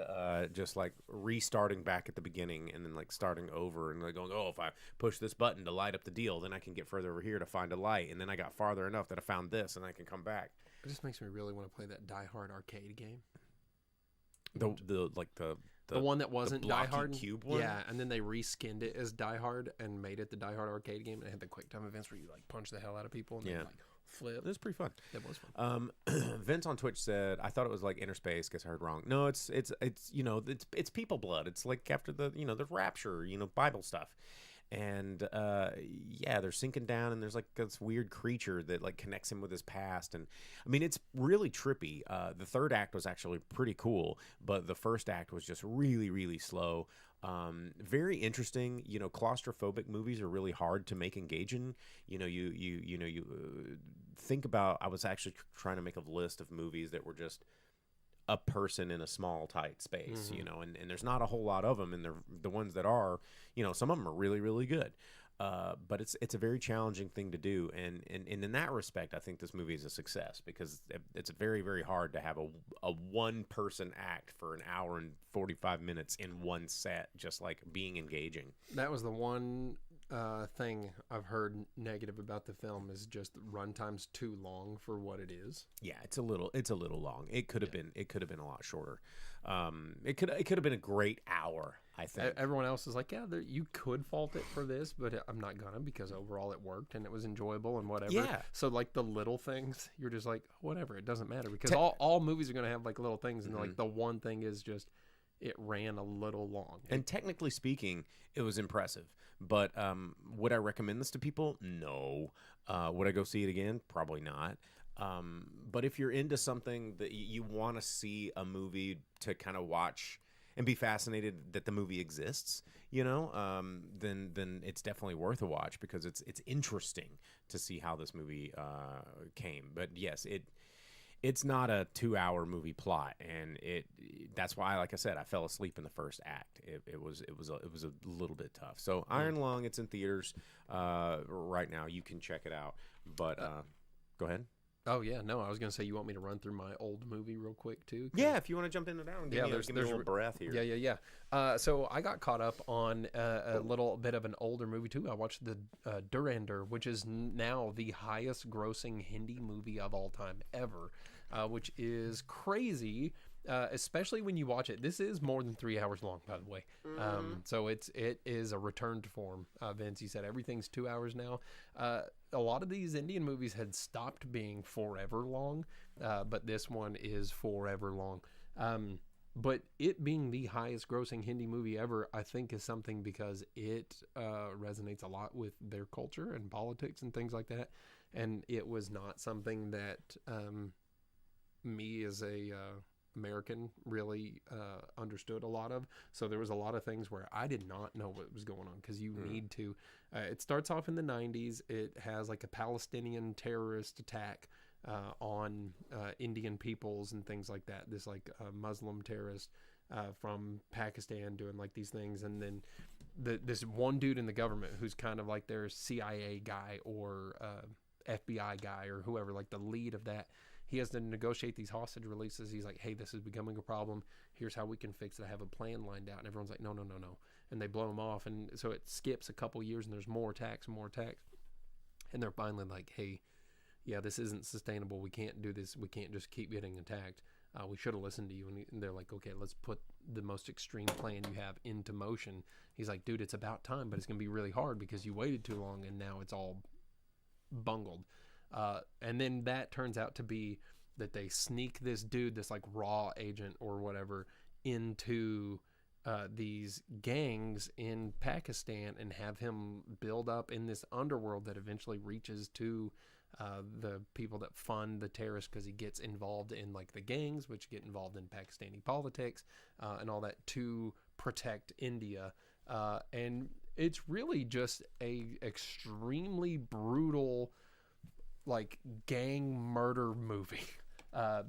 just like restarting back at the beginning and then like starting over and like going, oh, if I push this button to light up the deal, then I can get further over here to find a light, and then I got farther enough that I found this and I can come back. It just makes me really want to play that Die Hard arcade game. The one that wasn't Die Hard cube one. Yeah, and then they reskinned it as Die Hard and made it the Die Hard arcade game. And it had the quick time events where you like punch the hell out of people and then like flip. It was pretty fun. It was fun. Vince on Twitch said, "I thought it was like Inner Space. Guess I heard wrong. No, it's you know it's people blood. It's like after the the rapture, Bible stuff." And they're sinking down, and there's like this weird creature that like connects him with his past, and I mean it's really trippy. The third act was actually pretty cool, but the first act was just really, really slow. Very interesting. Claustrophobic movies are really hard to make engaging. You think about. I was actually trying to make a list of movies that were just a person in a small tight space, and there's not a whole lot of them, and the ones that are, some of them are really, really good. But it's a very challenging thing to do, and in that respect, I think this movie is a success because it's very, very hard to have a one person act for an hour and 45 minutes in one set, just like being engaging. That was the one thing I've heard negative about the film is just the runtime's too long for what it is. Yeah, it's a little long. It could have been a lot shorter. It could have been a great hour, I think. Everyone else is like, yeah, you could fault it for this, but I'm not gonna, because overall it worked and it was enjoyable and whatever. Yeah. So like the little things, you're just like, whatever, it doesn't matter, because all movies are gonna have like little things, and like the one thing is just it ran a little long. And technically speaking, it was impressive. But would I recommend this to people? No. Would I go see it again? Probably not. But if you're into something that you want to see a movie to kind of watch and be fascinated that the movie exists, then it's definitely worth a watch, because it's interesting to see how this movie came. But yes, it's not a 2-hour movie plot, and that's why, like I said, I fell asleep in the first act. It was a little bit tough. So Iron Lung, it's in theaters right now. You can check it out. But go ahead. Oh yeah, no, I was gonna say, you want me to run through my old movie real quick too? Yeah, if you want to jump into that and give me a little breath here. Yeah. So I got caught up on a little bit of an older movie too. I watched the Dhurandhar, which is now the highest grossing Hindi movie of all time ever, which is crazy. Especially when you watch it. This is more than 3 hours long, by the way. So it is a return to form. Vince, you said everything's 2 hours now. A lot of these Indian movies had stopped being forever long, but this one is forever long. But it being the highest grossing Hindi movie ever, I think, is something because it resonates a lot with their culture and politics and things like that. And it was not something that me as a American really understood a lot of. So there was a lot of things where I did not know what was going on, because you need to. It starts off in the 90s. It has like a Palestinian terrorist attack on Indian peoples and things like that. This like Muslim terrorist from Pakistan doing like these things, and then this one dude in the government who's kind of like their CIA guy or FBI guy or whoever, like the lead of that. He has to negotiate these hostage releases. He's like, hey, this is becoming a problem. Here's how we can fix it. I have a plan lined out. And everyone's like, no. And they blow him off. And so it skips a couple years, and there's more attacks. And they're finally like, hey, yeah, this isn't sustainable. We can't do this. We can't just keep getting attacked. We should have listened to you. And they're like, okay, let's put the most extreme plan you have into motion. He's like, dude, it's about time, but it's going to be really hard because you waited too long, and now it's all bungled. And then that turns out to be that they sneak this dude, this like raw agent or whatever, into these gangs in Pakistan and have him build up in this underworld that eventually reaches to the people that fund the terrorists, because he gets involved in like the gangs, which get involved in Pakistani politics and all that, to protect India. And it's really just a extremely brutal like gang murder movie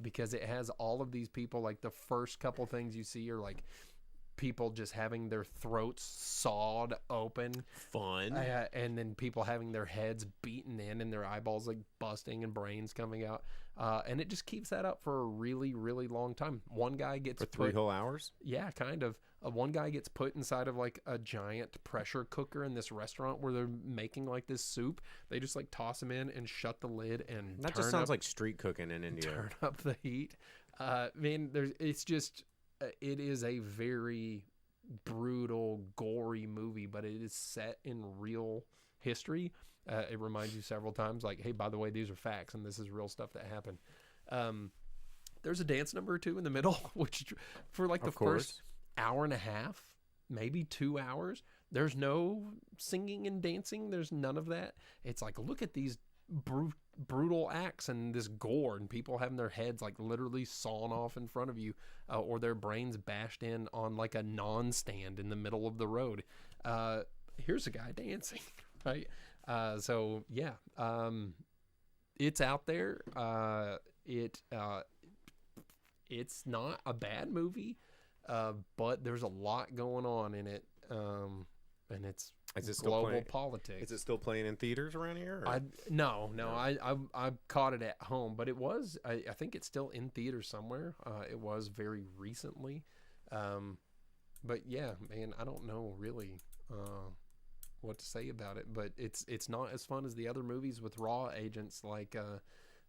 because it has all of these people. Like the first couple things you see are like people just having their throats sawed open, Fun. and then people having their heads beaten in and their eyeballs like busting and brains coming out, and it just keeps that up for a really, really long time. One guy gets For 3 whole hours? yeah, kind of. One guy gets put inside of like a giant pressure cooker in this restaurant where they're making like this soup. They just like toss him in and shut the lid and That just sounds like street cooking in India. turn up the heat. Man, it's just it is a very brutal, gory movie, but it is set in real history. It reminds you several times, like, hey, by the way, these are facts and this is real stuff that happened. There's a dance number or two in the middle, which for like the first hour and a half, maybe 2 hours, there's no singing and dancing. There's none of that. It's like, look at these brutal acts and this gore and people having their heads like literally sawn off in front of you, or their brains bashed in on like a non-stand in the middle of the road. Here's a guy dancing, right? So yeah, it's out there. It's not a bad movie, but there's a lot going on in it, and it's global politics. Is it still playing in theaters around here? Or? No. I caught it at home, but it was. I think it's still in theaters somewhere. It was very recently, but yeah, man, I don't know really what to say about it. But it's not as fun as the other movies with raw agents like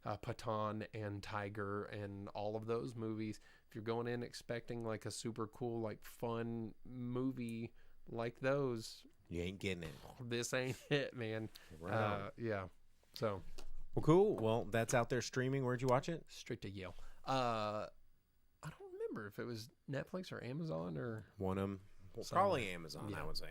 Pathan and Tiger and all of those movies. If you're going in expecting like a super cool, like fun movie like those, You ain't getting it. this ain't it, man. Right on. Yeah. So Well, cool. Well, that's out there streaming. Where'd you watch it? straight to Yale. I don't remember if it was Netflix or Amazon or One of them. Well, Somewhere. probably Amazon, Yeah. I would say.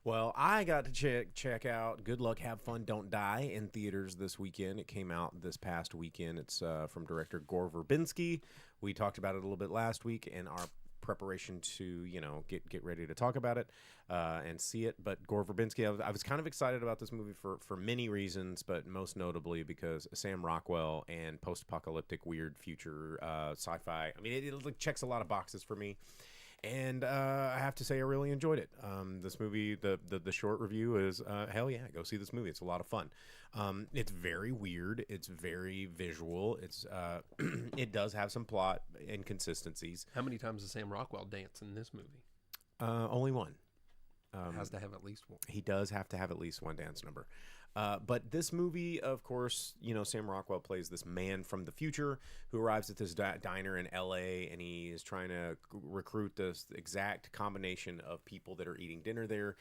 Well, I got to check out Good Luck, Have Fun, Don't Die in theaters this weekend. It came out this past weekend. It's from director Gore Verbinski. We talked about it a little bit last week in our preparation to, get ready to talk about it and see it. But Gore Verbinski, I was kind of excited about this movie for many reasons, but most notably because Sam Rockwell and post-apocalyptic weird future sci-fi. I mean, it like checks a lot of boxes for me. And I have to say, I really enjoyed it. This movie, the short review is, hell yeah, go see this movie. It's a lot of fun. It's very weird. It's very visual. It does have some plot inconsistencies. how many times does Sam Rockwell dance in this movie? Only one. Has to have at least one. He does have to have at least one dance number. But this movie, of course, Sam Rockwell plays this man from the future who arrives at this diner in L.A. and he is trying to recruit this exact combination of people that are eating dinner there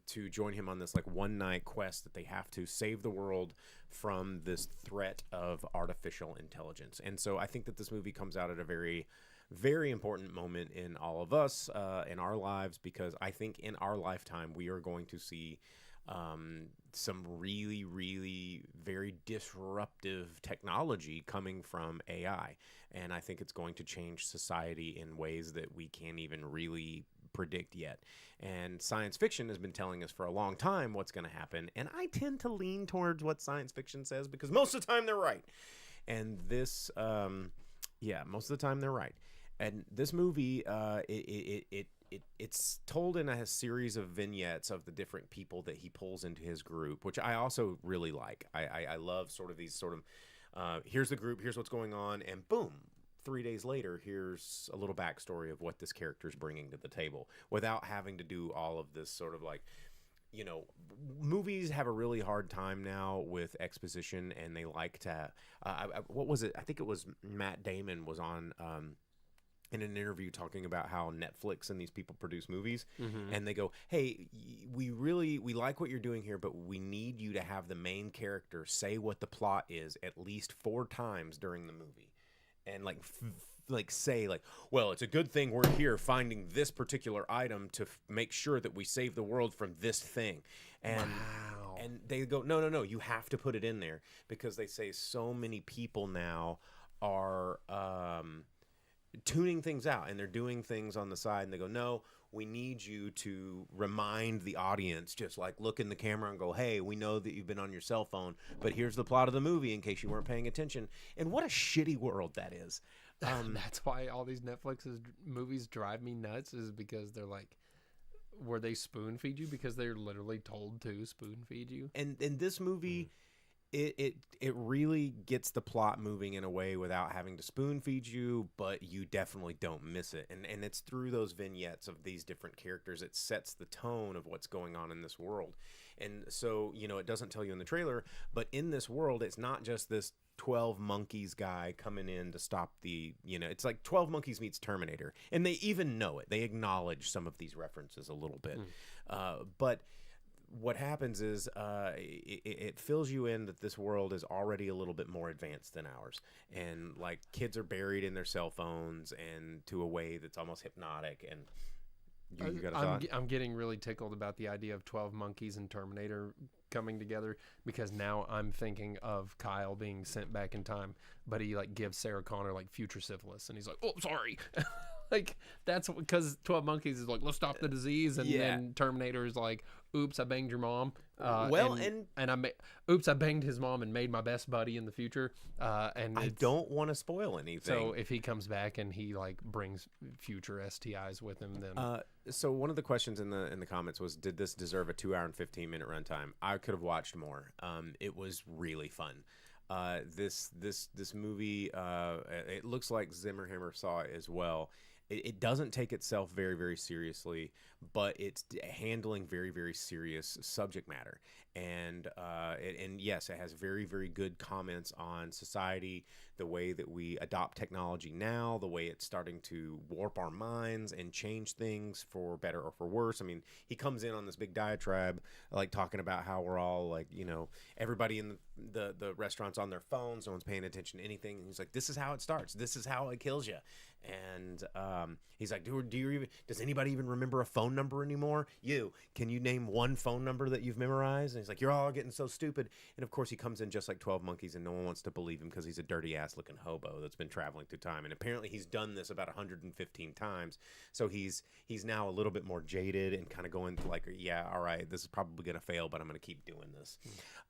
to join him on this like one-night quest that they have to save the world from this threat of artificial intelligence. And so I think that this movie comes out at a very, very important moment in all of us, in our lives, because I think in our lifetime we are going to see some really, really very disruptive technology coming from AI. And I think it's going to change society in ways that we can't even really predict yet. And science fiction has been telling us for a long time what's going to happen. And I tend to lean towards what science fiction says because most of the time they're right. And this, most of the time they're right. And this movie, it's told in a series of vignettes of the different people that he pulls into his group, which I also really like. I love sort of these sort of, here's the group, here's what's going on, and boom, 3 days later, here's a little backstory of what this character's bringing to the table without having to do all of this sort of like, movies have a really hard time now with exposition, and they like to, what was it? I think it was Matt Damon was on in an interview talking about how Netflix and these people produce movies, Mm-hmm. and they go, "Hey, we like what you're doing here, but we need you to have the main character say what the plot is at least 4 times during the movie, and like say like, well, it's a good thing we're here finding this particular item to make sure that we save the world from this thing." And Wow. and they go, no, you have to put it in there, because they say so many people now are tuning things out, and they're doing things on the side, and they go, no, we need you to remind the audience, just like look in the camera and go, hey, we know that you've been on your cell phone, but here's the plot of the movie in case you weren't paying attention. And what a shitty world that is. That's why all these Netflix movies drive me nuts, is because they're like, where they spoon feed you because they're literally told to spoon feed you. And this movie, it really gets the plot moving in a way without having to spoon feed you, but you definitely don't miss it. And it's through those vignettes of these different characters, it sets the tone of what's going on in this world. And so, it doesn't tell you in the trailer, but in this world, it's not just this 12 Monkeys guy coming in to stop it's like 12 Monkeys meets Terminator. And they even know it. They acknowledge some of these references a little bit. But what happens is it fills you in that this world is already a little bit more advanced than ours. And like kids are buried in their cell phones and to a way that's almost hypnotic. And you got a thought? I'm getting really tickled about the idea of 12 Monkeys and Terminator coming together, because now I'm thinking of Kyle being sent back in time, but he like gives Sarah Connor like future syphilis, and he's like, oh, sorry. Like, that's because 12 Monkeys is like, let's stop the disease, and then Terminator is like, oops, I banged your mom. Oops, I banged his mom and made my best buddy in the future. And I don't want to spoil anything. So if he comes back and he like brings future STIs with him, then so one of the questions in the comments was, did this deserve a 2 hour and 15-minute runtime? I could have watched more. It was really fun. This movie, it looks like Zimmerhammer saw it as well. It doesn't take itself very, very seriously, but it's handling very, very serious subject matter. And yes, it has very, very good comments on society, the way that we adopt technology now, the way it's starting to warp our minds and change things for better or for worse. I mean, he comes in on this big diatribe, like talking about how we're all like, everybody in the restaurant's on their phones, no one's paying attention to anything. And he's like, this is how it starts. This is how it kills you. And he's like, does anybody even remember a phone number anymore? Can you name one phone number that you've memorized? And he's like, you're all getting so stupid. And of course he comes in just like 12 Monkeys, and no one wants to believe him because he's a dirty ass looking hobo that's been traveling through time. And apparently he's done this about 115 times. So he's now a little bit more jaded and kind of going like, yeah, all right, this is probably going to fail, but I'm going to keep doing this.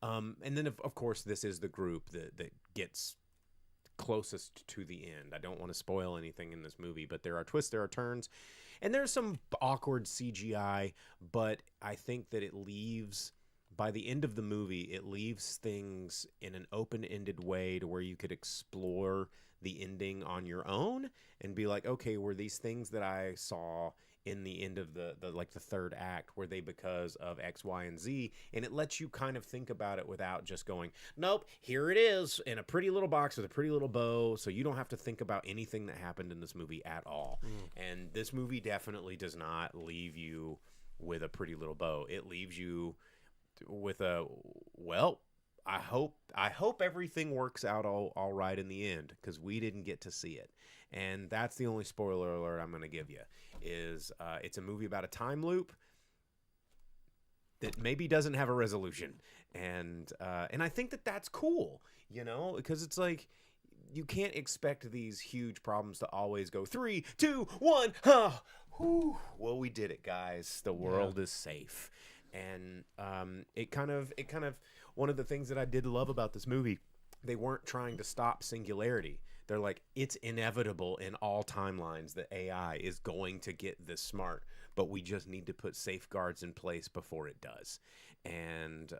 And then of course this is the group that gets closest to the end. I don't want to spoil anything in this movie, but there are twists, there are turns, and there's some awkward CGI, but I think that by the end of the movie, it leaves things in an open-ended way to where you could explore the ending on your own and be like, okay, were these things that I saw in the end of the third act, were they because of X, Y, and Z? And it lets you kind of think about it without just going, nope, here it is in a pretty little box with a pretty little bow. So you don't have to think about anything that happened in this movie at all. And this movie definitely does not leave you with a pretty little bow. It leaves you with I hope everything works out all right in the end, because we didn't get to see it. And that's the only spoiler alert I'm going to give you, is it's a movie about a time loop that maybe doesn't have a resolution. And I think that that's cool, because it's like, you can't expect these huge problems to always go 3, 2, 1. Whew. Well, we did it, guys. The world is safe. And it kind of one of the things that I did love about this movie, they weren't trying to stop singularity. They're like, it's inevitable in all timelines that AI is going to get this smart, but we just need to put safeguards in place before it does. And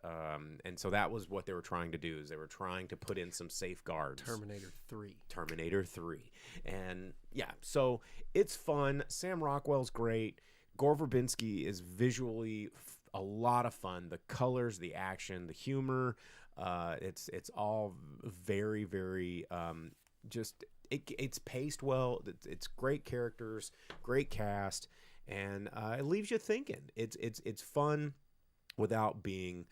so that was what they were trying to do, is they were trying to put in some safeguards. Terminator 3. And yeah, so it's fun. Sam Rockwell's great. Gore Verbinski is visually a lot of fun. The colors, the action, the humor, it's all very, very just it's paced well. It's great characters, great cast, and it leaves you thinking. It's fun without being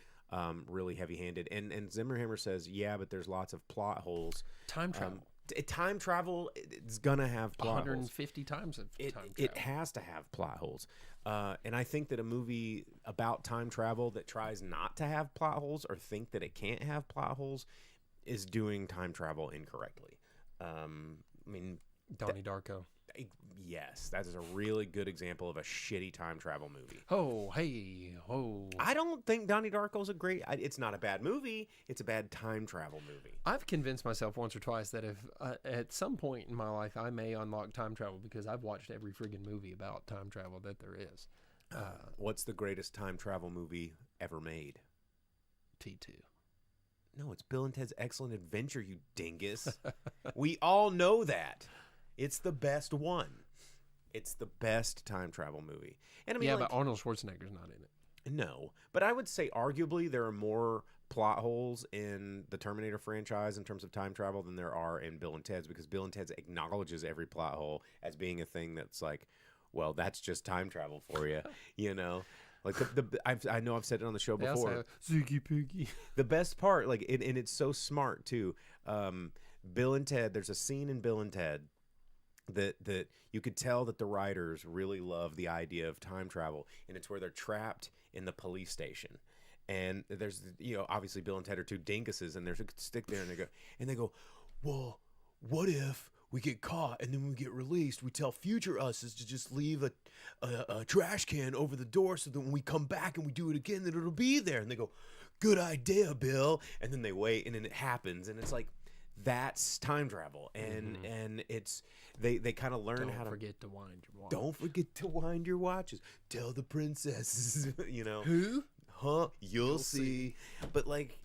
really heavy-handed. And Zimmerhammer says, yeah, but there's lots of plot holes. Time travel. Time travel is gonna have plot 150 times of time travel. It has to have plot holes. And I think that a movie about time travel that tries not to have plot holes or think that it can't have plot holes is doing time travel incorrectly. I mean, Donnie Darko. Yes, that is a really good example of a shitty time travel movie. Oh, hey, oh. I don't think Donnie Darko's a great... it's not a bad movie. It's a bad time travel movie. I've convinced myself once or twice that if at some point in my life I may unlock time travel because I've watched every friggin' movie about time travel that there is. What's the greatest time travel movie ever made? T2. No, it's Bill and Ted's Excellent Adventure, you dingus. We all know that. It's the best one. It's the best time travel movie. And I mean, yeah, but Arnold Schwarzenegger's not in it. No, but I would say arguably there are more plot holes in the Terminator franchise in terms of time travel than there are in Bill and Ted's, because Bill and Ted's acknowledges every plot hole as being a thing that's like, well, that's just time travel for you, you know? Like I know I've said it on the show before. Ziggy Piggy. The best part, like, and it's so smart too. Bill and Ted. There's a scene in Bill and Ted that you could tell that the writers really love the idea of time travel, and it's where they're trapped in the police station, and there's, you know, obviously Bill and Ted are two dinguses, and there's a stick there, and they go, well, what if we get caught and then when we get released, we tell future uses to just leave a trash can over the door so that when we come back and we do it again, then it'll be there. And they go, good idea, Bill. And then they wait, and then it happens, and it's like, that's time travel. And it's they kind of learn how to... Don't forget to wind your watch. Don't forget to wind your watches. Tell the princesses, you know. Who? Huh? You'll see. But like,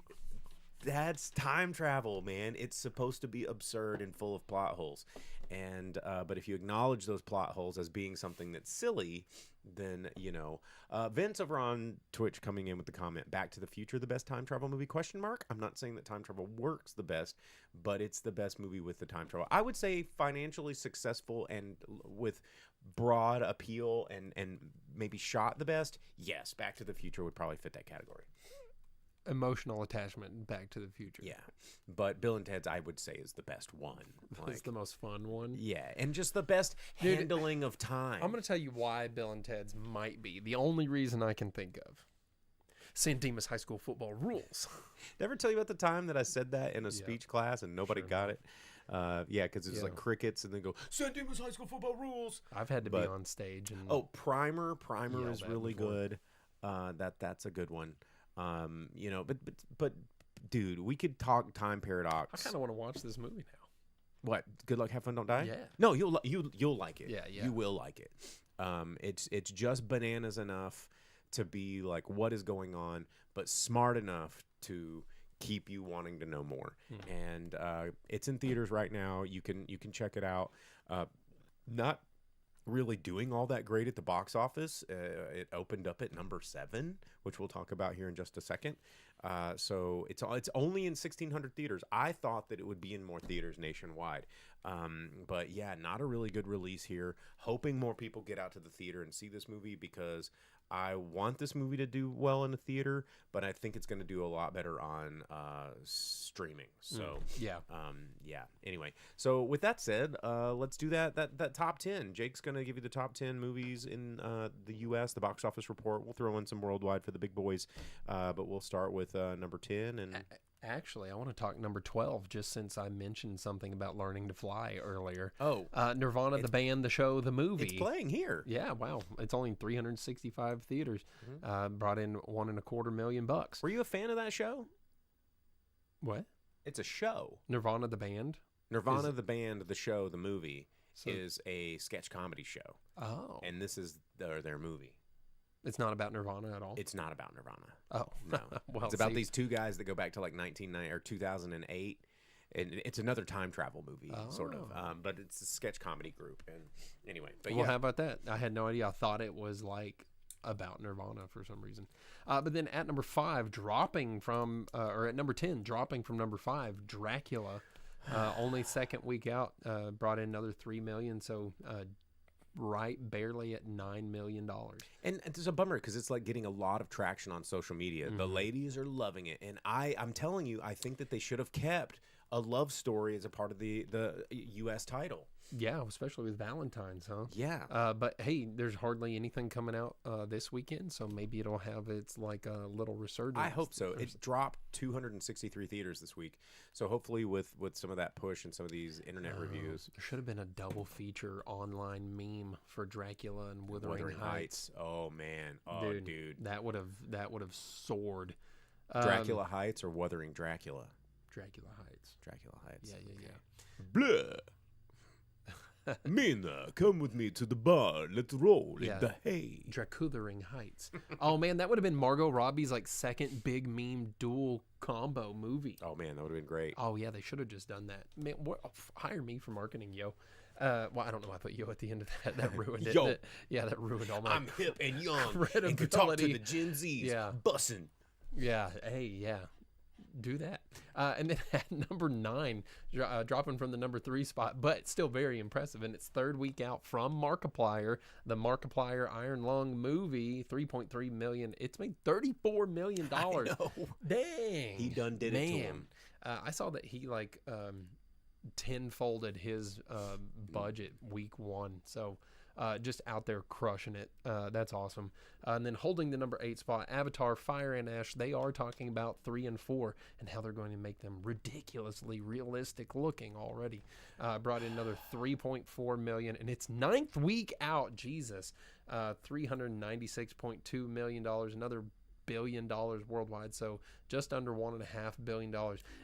that's time travel, man. It's supposed to be absurd and full of plot holes. And but if you acknowledge those plot holes as being something that's silly, then, you know. Vince over on Twitch coming in with the comment, Back to the Future, the best time travel movie, ? I'm not saying that time travel works the best, but it's the best movie with the time travel. I would say financially successful and with broad appeal and maybe shot the best. Yes, Back to the Future would probably fit that category. Emotional attachment, Back to the Future. Yeah, but Bill and Ted's, I would say, is the best one. It's the most fun one. Yeah, and just the best handling of time. I'm going to tell you why Bill and Ted's might be the only reason I can think of. San Dimas High School football rules. Did I ever tell you about the time that I said that in a speech class and nobody got it? Yeah, because it's like crickets, and then go, San Dimas High School football rules. I've had to be on stage. And Primer is really good. That's a good one. You know, but dude, we could talk time paradox. I kind of want to watch this movie now. What? Good Luck, Have Fun, Don't Die? Yeah. No, you'll like it. Yeah. You will like it. It's just bananas enough to be like, what is going on, but smart enough to keep you wanting to know more. And it's in theaters right now. You can check it out. Not really doing all that great at the box office. It opened up at number 7, which we'll talk about here in just a second. So it's only in 1,600 theaters. I thought that it would be in more theaters nationwide. But yeah, not a really good release here. Hoping more people get out to the theater and see this movie, because I want this movie to do well in the theater, but I think it's going to do a lot better on streaming. So yeah. Anyway, so with that said, let's do that top 10. Jake's going to give you the top 10 movies in the U.S., the box office report. We'll throw in some worldwide for the big boys, but we'll start with number 10. And actually, I want to talk number 12, just since I mentioned something about learning to fly earlier. Oh, Nirvana, the band, the show, the movie. It's playing here. Yeah, wow. It's only in 365 theaters. Brought in $1.25 million. Were you a fan of that show? What? It's a show. Nirvana, the band? Nirvana, the band, the show, the movie is a sketch comedy show. Oh. And this is their movie. It's not about Nirvana at all? It's not about Nirvana. Oh. No. Well, it's about these two guys that go back to like 2008. And it's another time travel movie, sort of. But it's a sketch comedy group. And anyway. But well, how about that? I had no idea. I thought it was like about Nirvana for some reason. But then at number 5, dropping from, or at number 10, dropping from number 5, Dracula, Only second week out, brought in another $3 million. So right barely at $9 million. And it's a bummer because it's like getting a lot of traction on social media. The ladies are loving it, and I'm telling you, I think that they should have kept a love story as a part of the U.S. title. Yeah, especially with Valentine's, huh? Yeah. But hey, there's hardly anything coming out this weekend, so maybe it'll have its like a little resurgence. I hope so. It dropped 263 theaters this week, so hopefully with some of that push and some of these internet reviews, There should have been a double feature online meme for Dracula and Wuthering Heights. Oh man, oh dude. that would have soared. Dracula Heights or Wuthering Dracula? Dracula Heights. Dracula Heights. Yeah. Blah. Mina, come with me to the bar. Let's roll in the hay. Dracuthering Heights. Oh man, that would have been Margot Robbie's like second big meme dual combo movie. Oh man, that would have been great. Oh yeah, they should have just done that. Man, hire me for marketing, yo. Well, I don't know why I put yo at the end of that. That ruined it. Yo. That ruined all my. I'm hip and young and can talk to the Gen Zs. Yeah. Bussin'. Yeah. Hey, yeah. Do that. And then at number 9, dropping from the number 3 spot, but still very impressive. And it's third week out from Markiplier, the Markiplier Iron Lung movie, $3.3 million. It's made $34 million. I know. Dang. He done did it to him. I saw that he like tenfolded his budget week 1. So just out there crushing it. That's awesome. And then holding the number 8 spot, Avatar, Fire and Ash. They are talking about 3 and 4 and how they're going to make them ridiculously realistic looking already. Brought in another $3.4 million, and it's 9th week out. Jesus, $396.2 million. Another $1 billion worldwide, so just under $1.5 billion.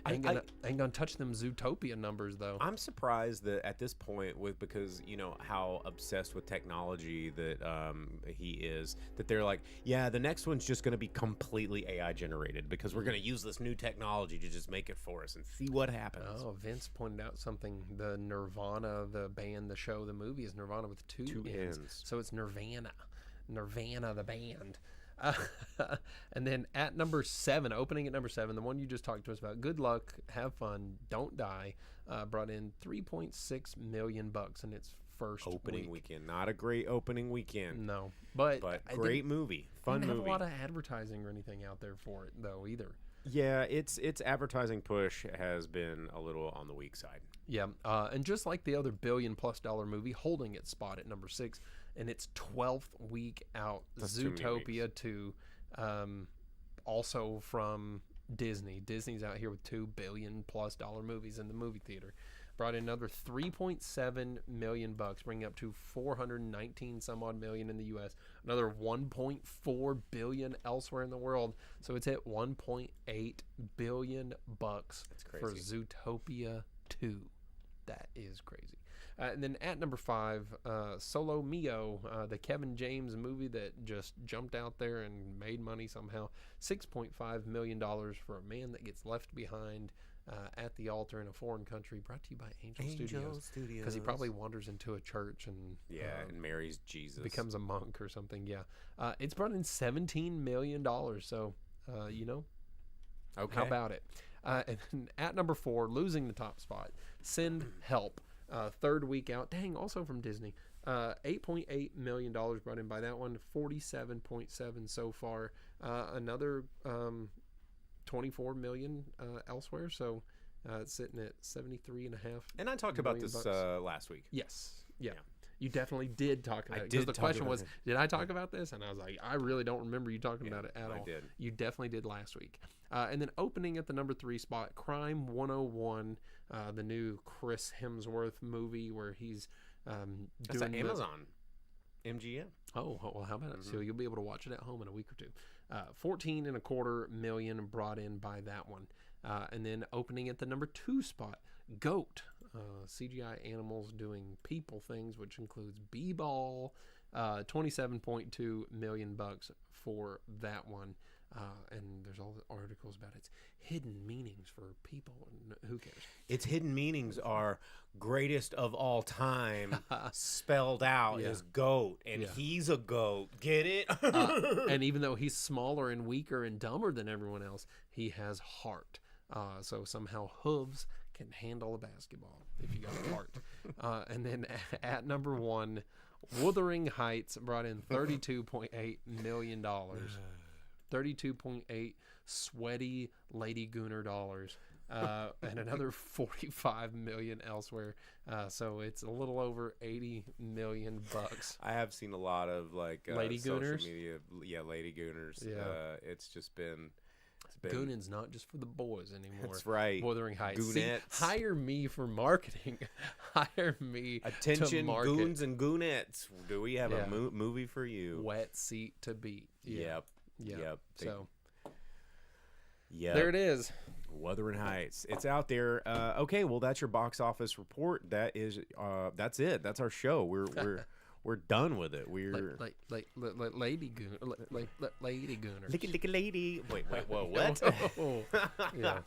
Ain't gonna touch them Zootopia numbers though. I'm surprised that at this point, because you know how obsessed with technology that he is, that they're like, yeah, the next one's just gonna be completely AI generated because we're gonna use this new technology to just make it for us and see what happens. Oh, Vince pointed out something. The Nirvana, the band, the show, the movie is Nirvana with two N's. So it's Nirvana the band. And then at number 7, opening at number 7, the one you just talked to us about, Good Luck, Have Fun, Don't Die, brought in $3.6 million in its first opening weekend. Not a great opening weekend. No, but great movie, fun movie. Have a lot of advertising or anything out there for it though either. Yeah, its advertising push has been a little on the weak side. Yeah, and just like the other $1 billion+ movie, holding its spot at number 6. And it's 12th week out. That's Zootopia 2, also from Disney. Disney's out here with $2 billion+ movies in the movie theater. Brought in another $3.7 million, bringing up to 419 some odd million in the U.S. Another 1.4 billion elsewhere in the world. So it's at 1.8 billion bucks for Zootopia 2. That is crazy. And then at number 5, Solo Mio, the Kevin James movie that just jumped out there and made money somehow. $6.5 million for a man that gets left behind at the altar in a foreign country. Brought to you by Angel Studios. Because he probably wanders into a church and and marries Jesus. Becomes a monk or something. Yeah, it's brought in $17 million. So okay, how about it? And then at number 4, losing the top spot, Send Help. Third week out. Dang, also from Disney. $8.8 million brought in by that one. 47.7 so far. Another $24 million elsewhere. So it's sitting at 73.5. And I talked about this last week. Yes. Yeah. You definitely did talk about it. Because the question was, did I talk about this? And I was like, I really don't remember you talking about it at all. I did. You definitely did last week. And then opening at the number 3 spot, Crime 101, the new Chris Hemsworth movie where he's That's doing on Amazon. MGM. Oh, well, how about it? So you'll be able to watch it at home in a week or two. 14.25 million brought in by that one. And then opening at the number 2 spot, Goat. CGI animals doing people things, which includes B-Ball. 27.2 million bucks for that one. And there's all the articles about its hidden meanings for people, and who cares? Its hidden meanings are greatest of all time, spelled out as goat, and he's a goat. Get it? And even though he's smaller and weaker and dumber than everyone else, he has heart. So somehow hooves can handle a basketball if you got a heart. And then at number 1, Wuthering Heights brought in $32.8 million. 32.8 sweaty Lady Gooner dollars. And another 45 million elsewhere. So it's a little over 80 million bucks. I have seen a lot of like Lady social Gooners? media, Lady Gooners. Yeah. It's been Gooning's not just for the boys anymore. That's right. Wuthering Heights. See, Goonettes. hire me for marketing. Hire me to Attention, market. goons and goonettes. Do we have a movie for you? Wet seat to beat. Yeah. Yep. So yeah, there it is. Wuthering Heights. It's out there. Okay, well, that's your box office report. That's it. That's our show. We're done with it. We're Lady Gooner. Lady Gooner. lick a lady. Wait, whoa, what? Yeah.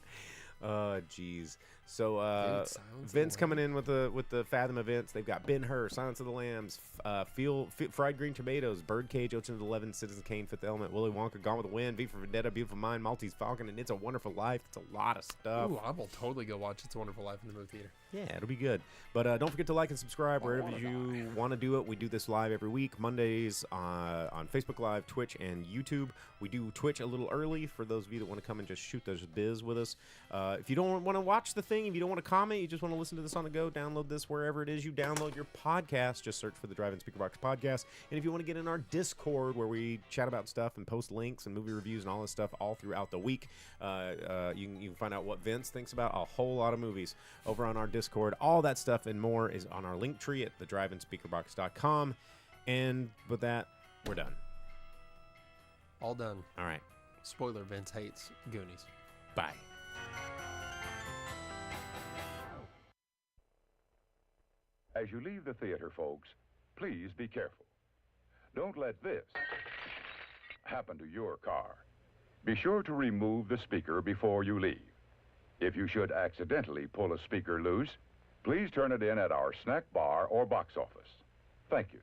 Jeez. So Dude, Silence of Vince the coming in with the Fathom events. They've got Ben-Hur, Silence of the Lambs, Fried Green Tomatoes, Birdcage, Ocean's 11, Citizen Kane, Fifth Element, Willy Wonka, Gone with the Wind, V for Vendetta, Beautiful Mind, Maltese Falcon, and It's a Wonderful Life. It's a lot of stuff. Ooh, I will totally go watch It's a Wonderful Life in the movie theater. Yeah, it'll be good. But don't forget to like and subscribe wherever you want to do it. We do this live every week, Mondays on Facebook Live, Twitch, and YouTube. We do Twitch a little early for those of you that want to come and just shoot those biz with us. If you don't want to watch the thing, if you don't want to comment, you just want to listen to this on the go, download this wherever it is you download your podcast. Just search for the Drive-In Speaker Box Podcast. And if you want to get in our Discord where we chat about stuff and post links and movie reviews and all this stuff all throughout the week, you can find out what Vince thinks about a whole lot of movies over on our Discord. All that stuff and more is on our link tree at thedriveinspeakerbox.com. And with that, we're done. All done. All right. Spoiler, Vince hates Goonies. Bye. As you leave the theater, folks, please be careful. Don't let this happen to your car. Be sure to remove the speaker before you leave. If you should accidentally pull a speaker loose, please turn it in at our snack bar or box office. Thank you.